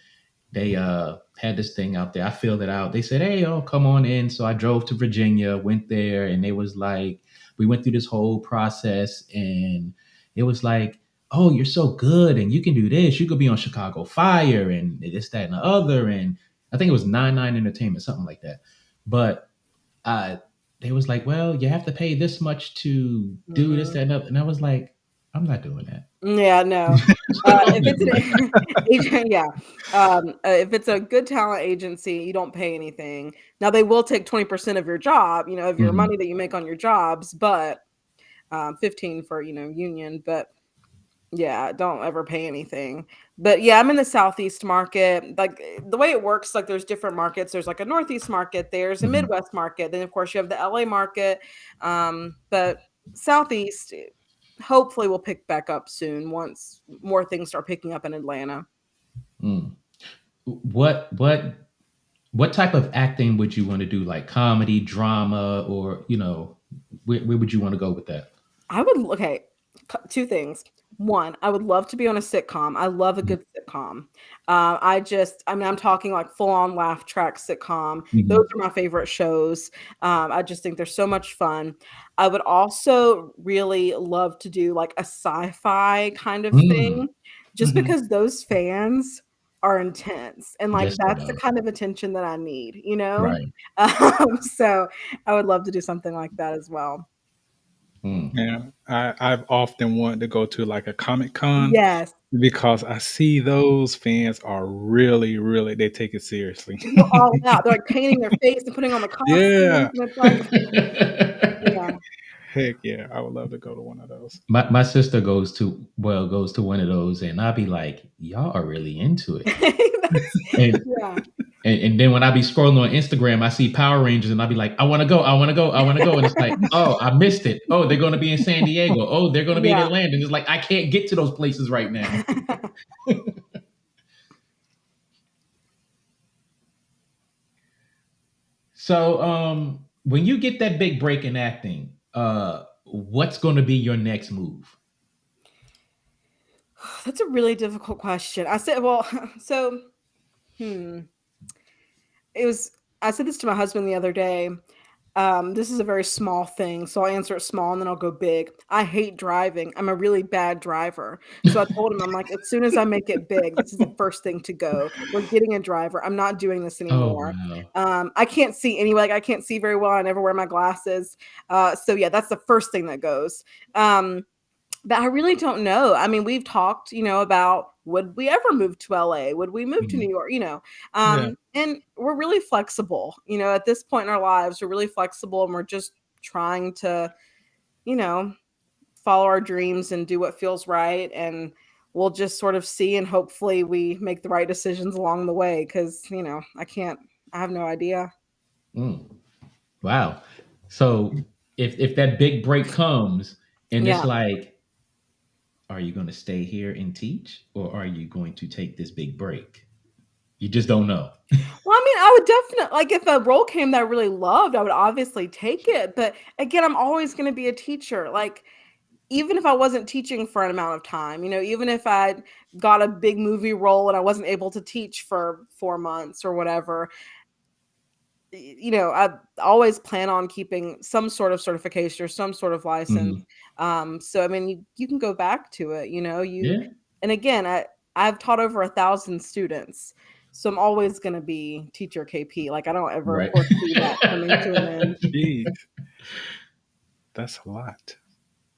they had this thing out there. I filled it out. They said, "Hey, oh, come on in." So I drove to Virginia, went there, and it was like we went through this whole process, and it was like, "Oh, you're so good, and you can do this. You could be on Chicago Fire, and this, that, and the other." And I think it was 99 Entertainment, something like that. But uh, they was like, well, you have to pay this much to do this, Mhm. that, and other. And I was like, I'm not doing that. Yeah, no. I'm If not it's doing an agent, yeah. If it's a good talent agency, you don't pay anything. Now they will take 20% of your job, of that. your Mhm. money that you make on your jobs, but 15 for, union, but yeah, don't ever pay anything. But yeah, I'm in the Southeast market. Like the way it works, like there's different markets. There's like a Northeast market, there's a Mhm. Midwest market. Then of course you have the LA market. But Southeast hopefully will pick back up soon once more things start picking up in Atlanta. Mm. What type of acting would you want to do? Like comedy, drama, or where would you want to go with that? I would okay, two things. One, I would love to be on a sitcom. I love a Mhm. good sitcom. I mean, I'm talking like full on laugh track sitcom. Those Mhm. are my favorite shows. I just think they're so much fun. I would also really love to do like a sci-fi kind of Mm. thing, just Mhm. because those fans are intense and like Yes, they that's the are. kind of attention that I need, you know? Right. So I would love to do something like that as well. Mm. Yeah, I've often wanted to go to like a Comic Con Yes. because I see those fans are really, really they take it seriously. They go all out. They're, like, painting their face and putting on the costumes, Yeah, and it's like yeah. heck yeah, I would love to go to one of those. My sister goes to one of those, and I'll be like, y'all are really into it. That's And yeah. and then when I be scrolling on Instagram, I see Power Rangers, and I'll be like, I want to go, I want to go, I want to go, and it's like, oh, I missed it. Oh, they're going to be in San Diego. Oh, they're going to be in Yeah. Atlanta. And it's like I can't get to those places right now. So, when you get that big break in acting, what's going to be your next move? That's a really difficult question. I said well, so, hmm, it was I said this to my husband the other day. This is a very small thing, so I'll answer it small and then I'll go big. I hate driving. I'm a really bad driver. So I told him, I'm like, as soon as I make it big, this is the first thing to go. We're getting a driver. I'm not doing this Oh anymore. wow. I can't see anyway. Like I can't see very well. I never wear my glasses. So yeah, that's the first thing that goes. But I really don't know. I mean, we've talked, about would we ever move to LA? Would we move to New Mhm. York? Yeah, And we're really flexible. At this point in our lives, we're really flexible and we're just trying to, you know, follow our dreams and do what feels right. And we'll just sort of see and hopefully we make the right decisions along the way. Cause, I have no idea. Mm. Wow. So if that big break comes and it's Yeah. like, are you going to stay here and teach, or are you going to take this big break? You just don't know. Well, I mean, I would definitely like if a role came that I really loved, I would obviously take it. But again, I'm always going to be a teacher. Like, even if I wasn't teaching for an amount of time, even if I got a big movie role and I wasn't able to teach for 4 months or whatever, I always plan on keeping some sort of certification or some sort of license. Mhm. So I mean, you can go back to it. Yeah. And again, I've taught over 1,000 students, so I'm always going to be teacher KP. Like I don't ever Right. foresee that coming to an end. jeez, that's a lot.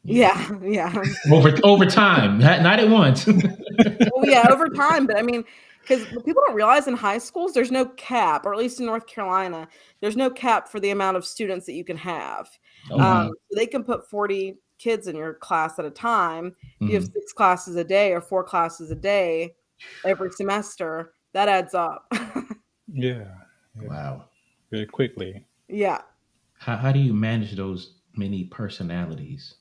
Yeah. Yeah, yeah. Over time, not at once. Oh yeah, over time, but I mean, because people don't realize in high schools there's no cap, or at least in North Carolina, there's no cap for the amount of students that you can have. Oh wow. So they can put 40 kids in your class at a time. If you have Mhm. 6 classes a day or 4 classes a day every semester, that adds up. Yeah, yeah, Wow. very quickly. Yeah. How do you manage those many personalities?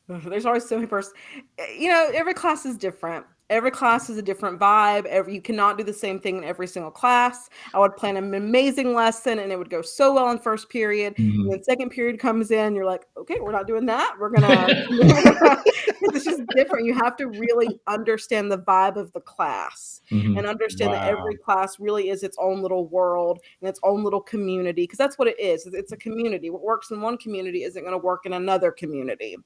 There's always so many person. Every class is different. Every class is a different vibe. You cannot do the same thing in every single class. I would plan an amazing lesson and it would go so well in first period. And Mhm. then second period comes in, you're like, okay, we're not doing that. We're gonna it's just different. You have to really understand the vibe of the class and Mhm. understand that Wow. every class really is its own little world and its own little community. Because that's what it is. It's a community. What works in one community isn't going to work in another community.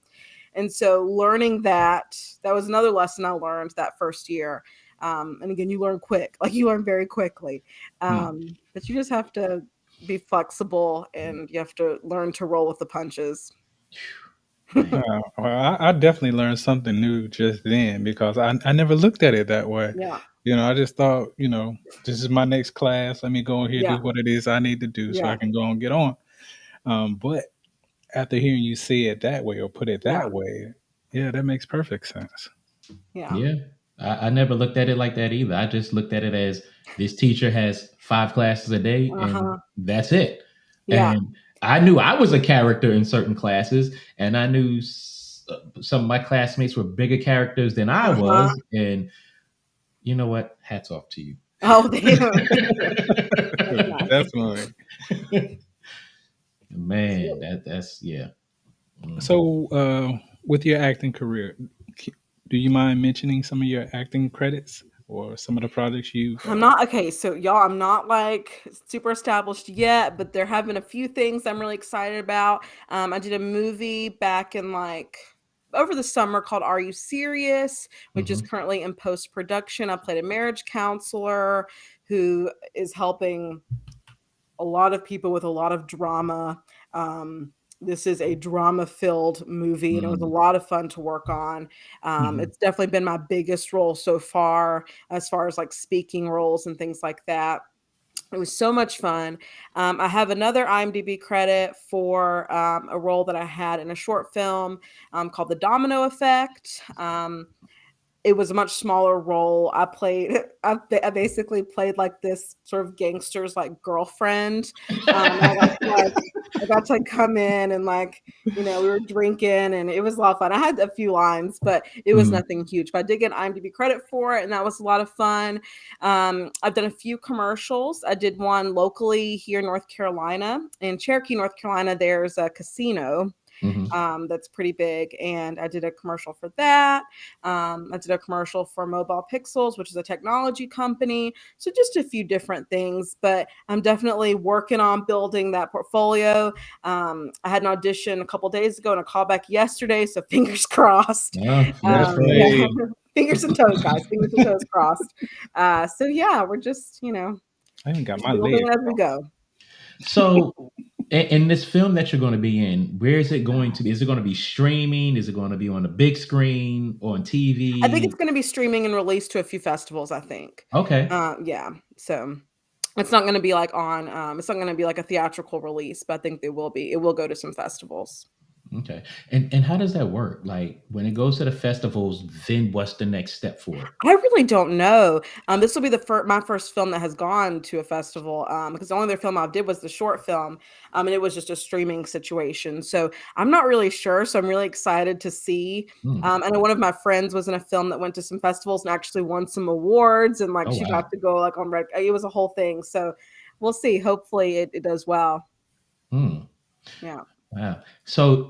And so learning that was another lesson I learned that first year. And again, you learn quick, like you learn very quickly. Mm. But you just have to be flexible, and you have to learn to roll with the punches. Man. Well, I definitely learned something new just then because I never looked at it that way. Yeah. I just thought, this is my next class. Let me go in here, Yeah. do what it is I need to do so Yeah. I can go and get on. But after hearing you say it that way or put it Yeah. that way, yeah, that makes perfect sense. Yeah. Yeah. I never looked at it like that either. I just looked at it as this teacher has 5 classes a day and Uh-huh. that's it. Yeah. And I knew I was a character in certain classes, and I knew some of my classmates were bigger characters than I Uh-huh. was. And you know what? Hats off to you. Oh, damn. Thank you. That's nice. Definitely. Man, that's yeah. So, with your acting career, do you mind mentioning some of your acting credits or some of the projects you've? I'm not okay, so y'all, I'm not like super established yet, but there have been a few things I'm really excited about. I did a movie back in like over the summer called Are You Serious, which is Mhm. currently in post production. I played a marriage counselor who is helping a lot of people with a lot of drama. This is a drama filled movie, and it was a Mm. lot of fun to work on. Mhm. It's definitely been my biggest role so far, as far as like speaking roles and things like that. It was so much fun. I have another IMDb credit for a role that I had in a short film called The Domino Effect. It was a much smaller role. I basically played like this sort of gangster's like girlfriend. I got to like come in and like, we were drinking and it was a lot of fun. I had a few lines, but it was Mm. nothing huge. But I did get IMDb credit for it, and that was a lot of fun. I've done a few commercials. I did one locally here in North Carolina. In Cherokee, North Carolina, there's a casino Mhm. that's pretty big, and I did a commercial for that. I did a commercial for Mobile Pixels, which is a technology company. So just a few different things, but I'm definitely working on building that portfolio. I had an audition a couple days ago and a callback yesterday, so fingers crossed. Oh, that's Yeah, right. Definitely. fingers and toes, guys. Fingers and toes crossed. So yeah, we're just I even got just my building legs as we crossed. go. So, in this film that you're going to be in, where is it going to be? Is it going to be streaming? Is it going to be on the big screen or on I think it's TV? going to be streaming and released to a few festivals, I think. Okay. Yeah. So it's not going to be like on, it's not going to be like a theatrical release, but I think it will go to some festivals. Okay. And how does that work? Like when it goes to the festivals, then what's the next step for it? I really don't know. This will be my first film that has gone to a festival. Because the only other film I did was the short film, and it was just a streaming situation. So I'm not really sure. So I'm really excited to see. Hmm. I know one of my friends was in a film that went to some festivals and actually won some awards, and like Oh she got wow. to go like on red. It was a whole thing. So we'll see. Hopefully it does well. Hmm. Yeah. Wow. So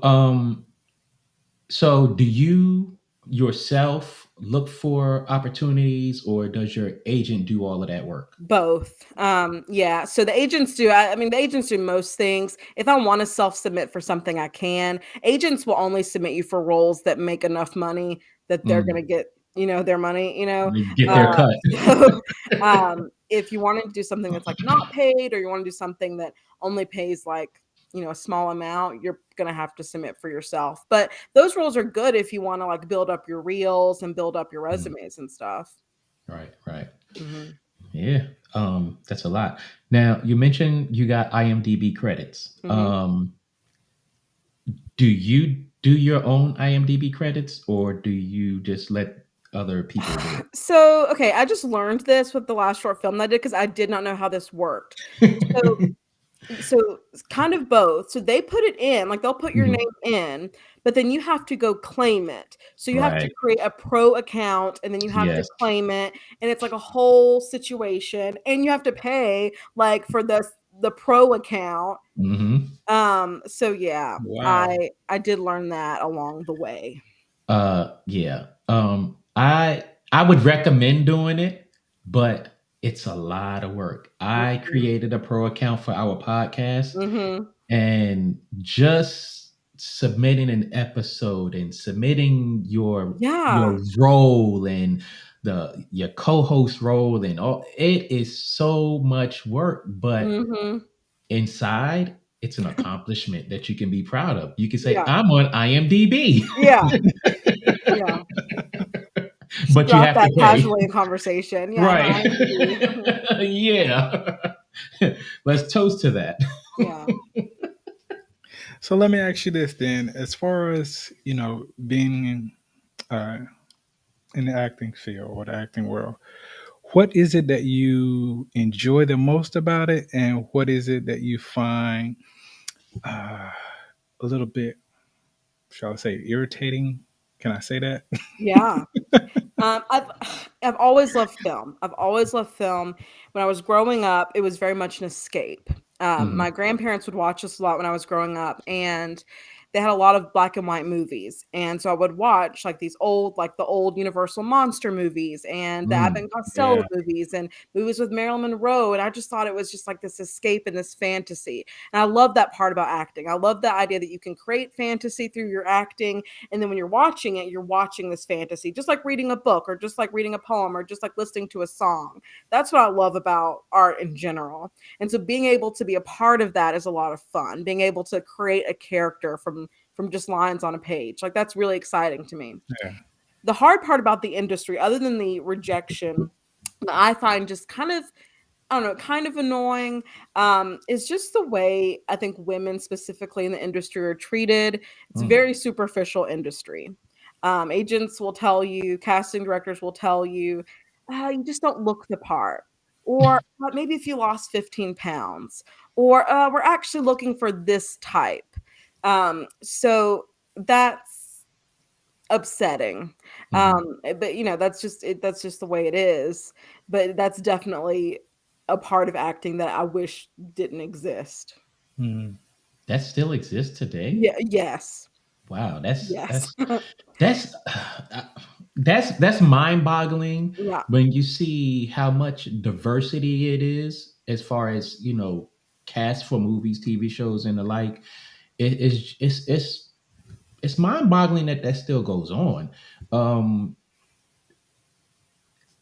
do you yourself look for opportunities, or does your agent do all of that work? Both. Yeah. So the agents do, I mean, the agents do most things. If I want to self submit for something, I can. Agents will only submit you for roles that make enough money that they're going Hmm. to get, their money. They get their cut. So if you want to do something that's like not paid, or you want to do something that only pays like, a small amount, you're going to have to submit for yourself. But those roles are good if you want to like build up your reels and build up your Mm. resumes and stuff. Right, right. Hmm. Yeah. That's a lot. Now, you mentioned you got IMDb credits. Hmm. Do you do your own IMDb credits, or do you just let other people do So, okay, I just learned this with the last short film that I did because I did not know how this worked. So, it? it's kind of both. So they put it in, like they'll put your Mhm. name in, but then you have to go claim it. So you have to Right. create a pro account, and then you have to Yes. claim it, and it's like a whole situation, and you have to pay like for the pro account. Hmm. So yeah, Wow. I did learn that along the way. Yeah. I would recommend doing it, but it's a lot of work. I created a pro account for our podcast, Mm-hmm. and just submitting an episode and submitting your Yeah. role and the your co-host role and all, it is so much work, but Mm-hmm. inside, it's an accomplishment that you can be proud of. You can say, Yeah. I'm on IMDb, Yeah. Yeah. Just but you drop have that to pay. casually in conversation. Yeah, I'm on Right. IMDb. Yeah. Let's toast to that. Yeah. So let me ask you this then: as far as being uh, in the acting field or the acting world, what is it that you enjoy the most about it, and what is it that you find uh, a little bit, shall I say, irritating? Can I say that? Yeah. I've I've always loved film. I've always loved film. When I was growing up, it was very much an escape. My Mhm. grandparents would watch us a lot when I was growing up, and they had a lot of black and white movies. And so I would watch like these old, like the old Universal monster movies and the Abbott and Costello Yeah. movies and movies with Marilyn Monroe. And I just thought it was just like this escape and this fantasy. And I love that part about acting. I love the idea that you can create fantasy through your acting, and then when you're watching it, you're watching this fantasy, just like reading a book or just like reading a poem or just like listening to a song. That's what I love about art in general. And so being able to be a part of that is a lot of fun. Being able to create a character from just lines on a page. Like that's really exciting to me. Yeah. The hard part about the industry, other than the rejection, that I find just kind of, I don't know, kind of annoying, is just the way I think women specifically in the industry are treated. It's a Mm. very superficial industry. Agents will tell you, casting directors will tell you, you just don't look the part. Or maybe if you lost 15 pounds, or we're actually looking for this type. So that's upsetting. Mhm. But that's just it, that's just the way it is. But that's definitely a part of acting that I wish didn't exist. Mhm. That still exists today? Yeah, yes. Wow, that's Yes. that's that's that's mind-boggling Yeah. when you see how much diversity it is as far as, cast for movies, TV shows, and the like. It's mind-boggling that that still goes on. Um,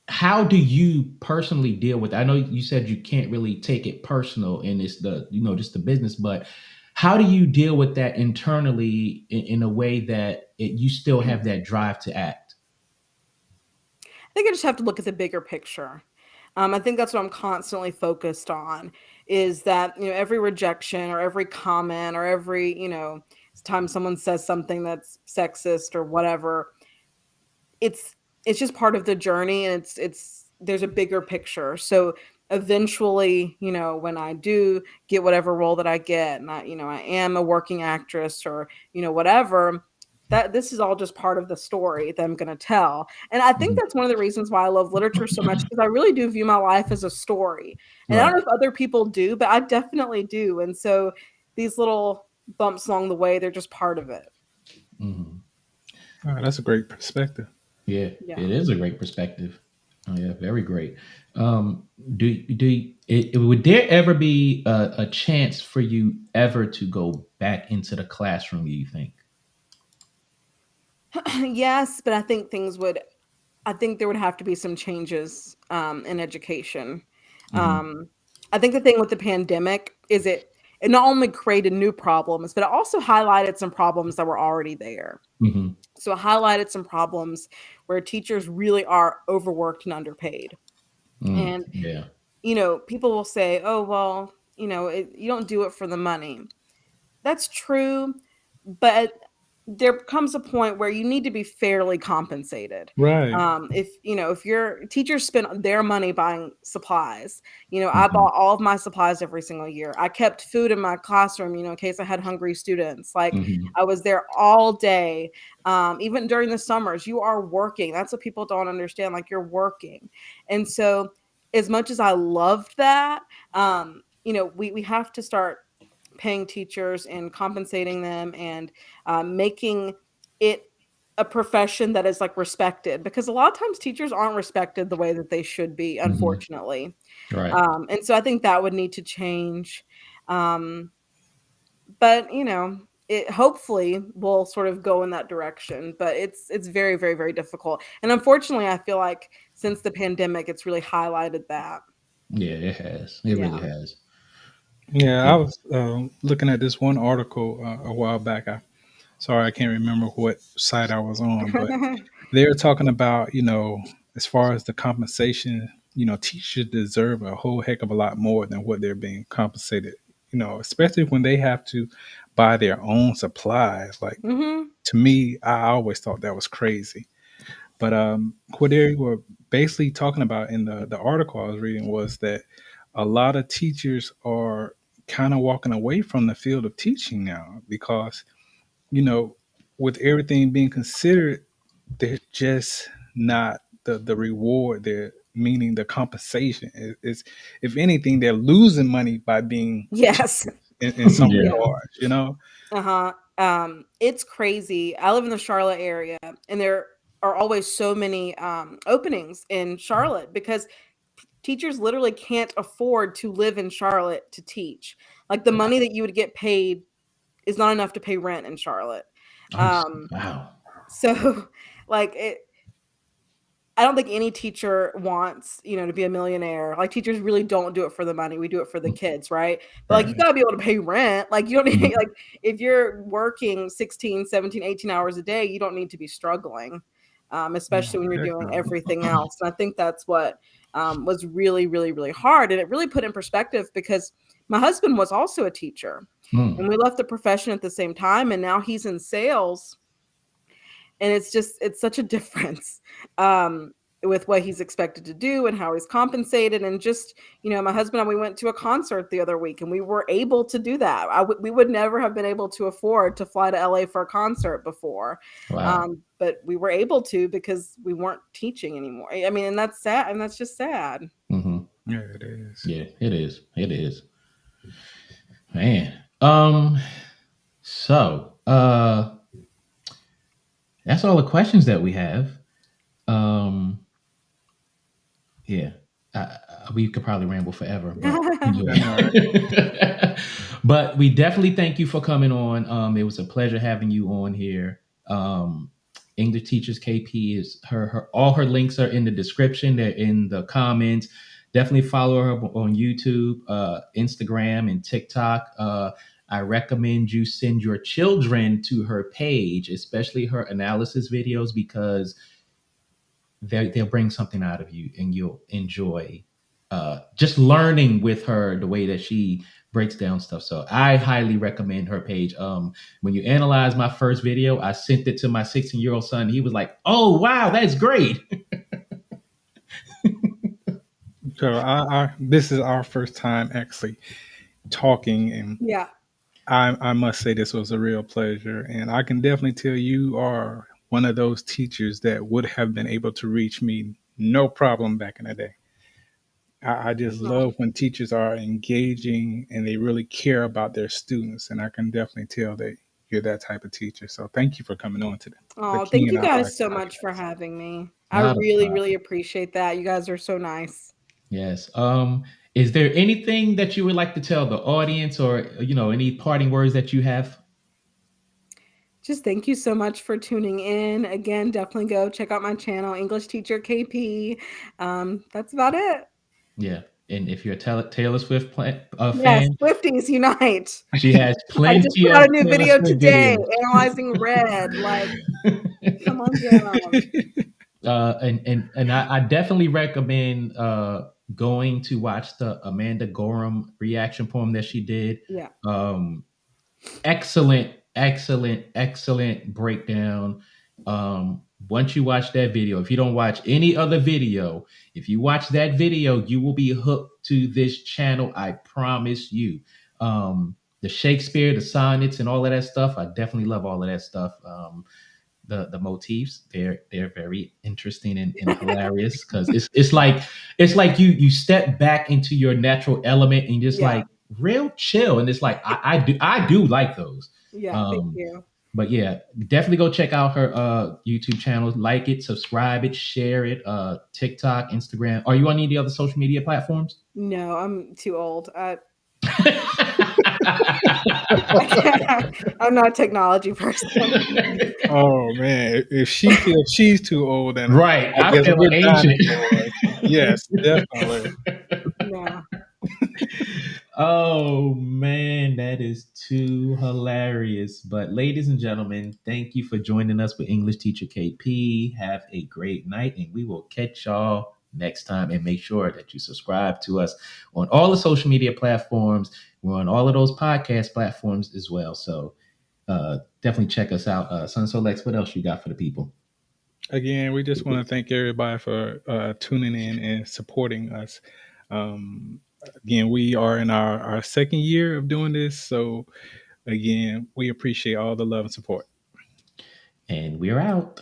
how do you personally deal with, I know you said you can't really take it personal and it's the, just the business, but how do you deal with that internally in a way that you still have that drive to act? I think I just have to look at the bigger picture. I think that's what I'm constantly focused on is that, every rejection or every comment or every, time someone says something that's sexist or whatever, it's it's just part of the journey, and it's there's a bigger picture. So eventually, when I do get whatever role that I get, and I am a working actress or, whatever, that this is all just part of the story that I'm going to tell. And I think Mhm. that's one of the reasons why I love literature so much, because I really do view my life as a story. And I don't Right. know if other people do, but I definitely do. And so these little bumps along the way, they're just part of it. Mhm. All right, that's a great perspective. Yeah, Yeah. it is a great perspective. Oh, yeah, very great. Would there ever be a chance for you ever to go back into the classroom? You think? Yes, but I think there would have to be some changes in education. Hmm. Um, I think the thing with the pandemic is it not only created new problems, but it also highlighted some problems that were already there. Hmm. So it highlighted some problems where teachers really are overworked and underpaid. And Yeah. people will say, "Oh, well, you don't do it for the money." That's true, but there comes a point where you need to be fairly compensated. Right. If your teachers spend their money buying supplies, I Hmm. bought all of my supplies every single year. I kept food in my classroom, in case I had hungry students. Like Hmm. I was there all day. Even during the summers, you are working. That's what people don't understand. Like you're working. And so as much as I loved that, we have to start paying teachers and compensating them and making it a profession that is like respected, because a lot of times teachers aren't respected the way that they should be, Hmm. unfortunately. Right. And so I think that would need to change. But it hopefully will sort of go in that direction, but it's very, very, very difficult. And unfortunately, I feel like since the pandemic, it's really highlighted that. Yeah, it has. It really Yeah. has. Yeah, Yeah. I was looking at this one article a while back. Sorry, I can't remember what site I was on, but they're talking about, as far as the compensation, teachers deserve a whole heck of a lot more than what they're being compensated, especially when they have to buy their own supplies. Like, Hmm. to me, I always thought that was crazy. But what they were basically talking about in the article I was reading was that a lot of teachers are kind of walking away from the field of teaching now because, you know, with everything being considered, they're just not the reward. They're meaning the compensation is, if anything, they're losing money by being Yes. teachers in some Yeah. Yeah. regards. Uh-huh. It's crazy. I live in the Charlotte area, and there are always so many openings in Charlotte because teachers literally can't afford to live in Charlotte to teach. Like the money that you would get paid is not enough to pay rent in Charlotte. Oh, Um, wow. so like I don't think any teacher wants, to be a millionaire. Like teachers really don't do it for the money. We do it for the kids, right? But like you Right. got to be able to pay rent. Like you don't need Mhm. like if you're working 16, 17, 18 hours a day, you don't need to be struggling. Especially when you're Heck doing no. everything else. And I think that's what was really, really, really hard. And it really put in perspective because my husband was also a teacher and Mm. we left the profession at the same time. And now he's in sales, and it's such a difference with what he's expected to do and how he's compensated. And just, my husband and we went to a concert the other week and we were able to do that. We would never have been able to afford to fly to LA for a concert before. Wow. But we were able to because we weren't teaching anymore. I mean, and that's sad, and that's just sad. Hmm. Yeah, it is. Yeah, it is. It is. Man. So that's all the questions that we have. Um yeah. We could probably ramble forever, but I know, right? but we definitely thank you for coming on. It was a pleasure having you on here. English Teachers KP is her all her links are in the description. They're in the comments. Definitely follow her on YouTube, Instagram, and TikTok. I recommend you send your children to her page, especially her analysis videos, because they'll bring something out of you and you'll enjoy just learning with her the way that she breaks down stuff. So I highly recommend her page. When you analyze my first video, I sent it to my 16-year-old son. He was like, "Oh wow, that's great." So this is our first time actually talking, and Yeah. I must say this was a real pleasure. And I can definitely tell you are one of those teachers that would have been able to reach me no problem back in the day. I just Oh, love when teachers are engaging and they really care about their students. And I can definitely tell that you're that type of teacher. So thank you for coming on to the King thank and you I Life guys so much for podcast. having me. I Not a really, really problem. appreciate that. You guys are so nice. Yes. Is there anything that you would like to tell the audience, or any parting words that you have? Just thank you so much for tuning in. Again, definitely go check out my channel, English Teacher KP. That's about it. Yeah. And if you're a Taylor Swift Yes, fan, Swifties unite. she has I just plenty put out of a new Taylor video Swift today, videos. analyzing red. Like, come on down. And I definitely recommend going to watch the Amanda Gorham reaction poem that she did. Yeah. Um, excellent, excellent, excellent breakdown. Once you watch that video, if you don't watch any other video, if you watch that video, you will be hooked to this channel. I promise you. The Shakespeare, the sonnets, and all of that stuff. I definitely love all of that stuff. The motifs, they're very interesting and hilarious, because it's like you step back into your natural element and just Yeah. like real chill, and it's like I do like those. Yeah. Thank um you. but yeah, definitely go check out her YouTube channel, like it, subscribe it, share it. TikTok, Instagram. Are you on any of the other social media platforms? No, I'm too old. Right. I'm not a technology person. Oh man, if she feels she's too old, then I I guess feel we're ancient. dining for it. Yes, definitely. No. Oh man, that is too hilarious. But ladies and gentlemen, thank you for joining us with English Teacher KP. Have a great night, and we will catch y'all next time. And make sure that you subscribe to us on all the social media platforms. We're on all of those podcast platforms as well. So definitely check us out. Son Solex, what else you got for the people? Again, we just want to thank everybody for tuning in and supporting us. Um, Again, we are in our second year of doing this. So, again, we appreciate all the love and support. And we're out.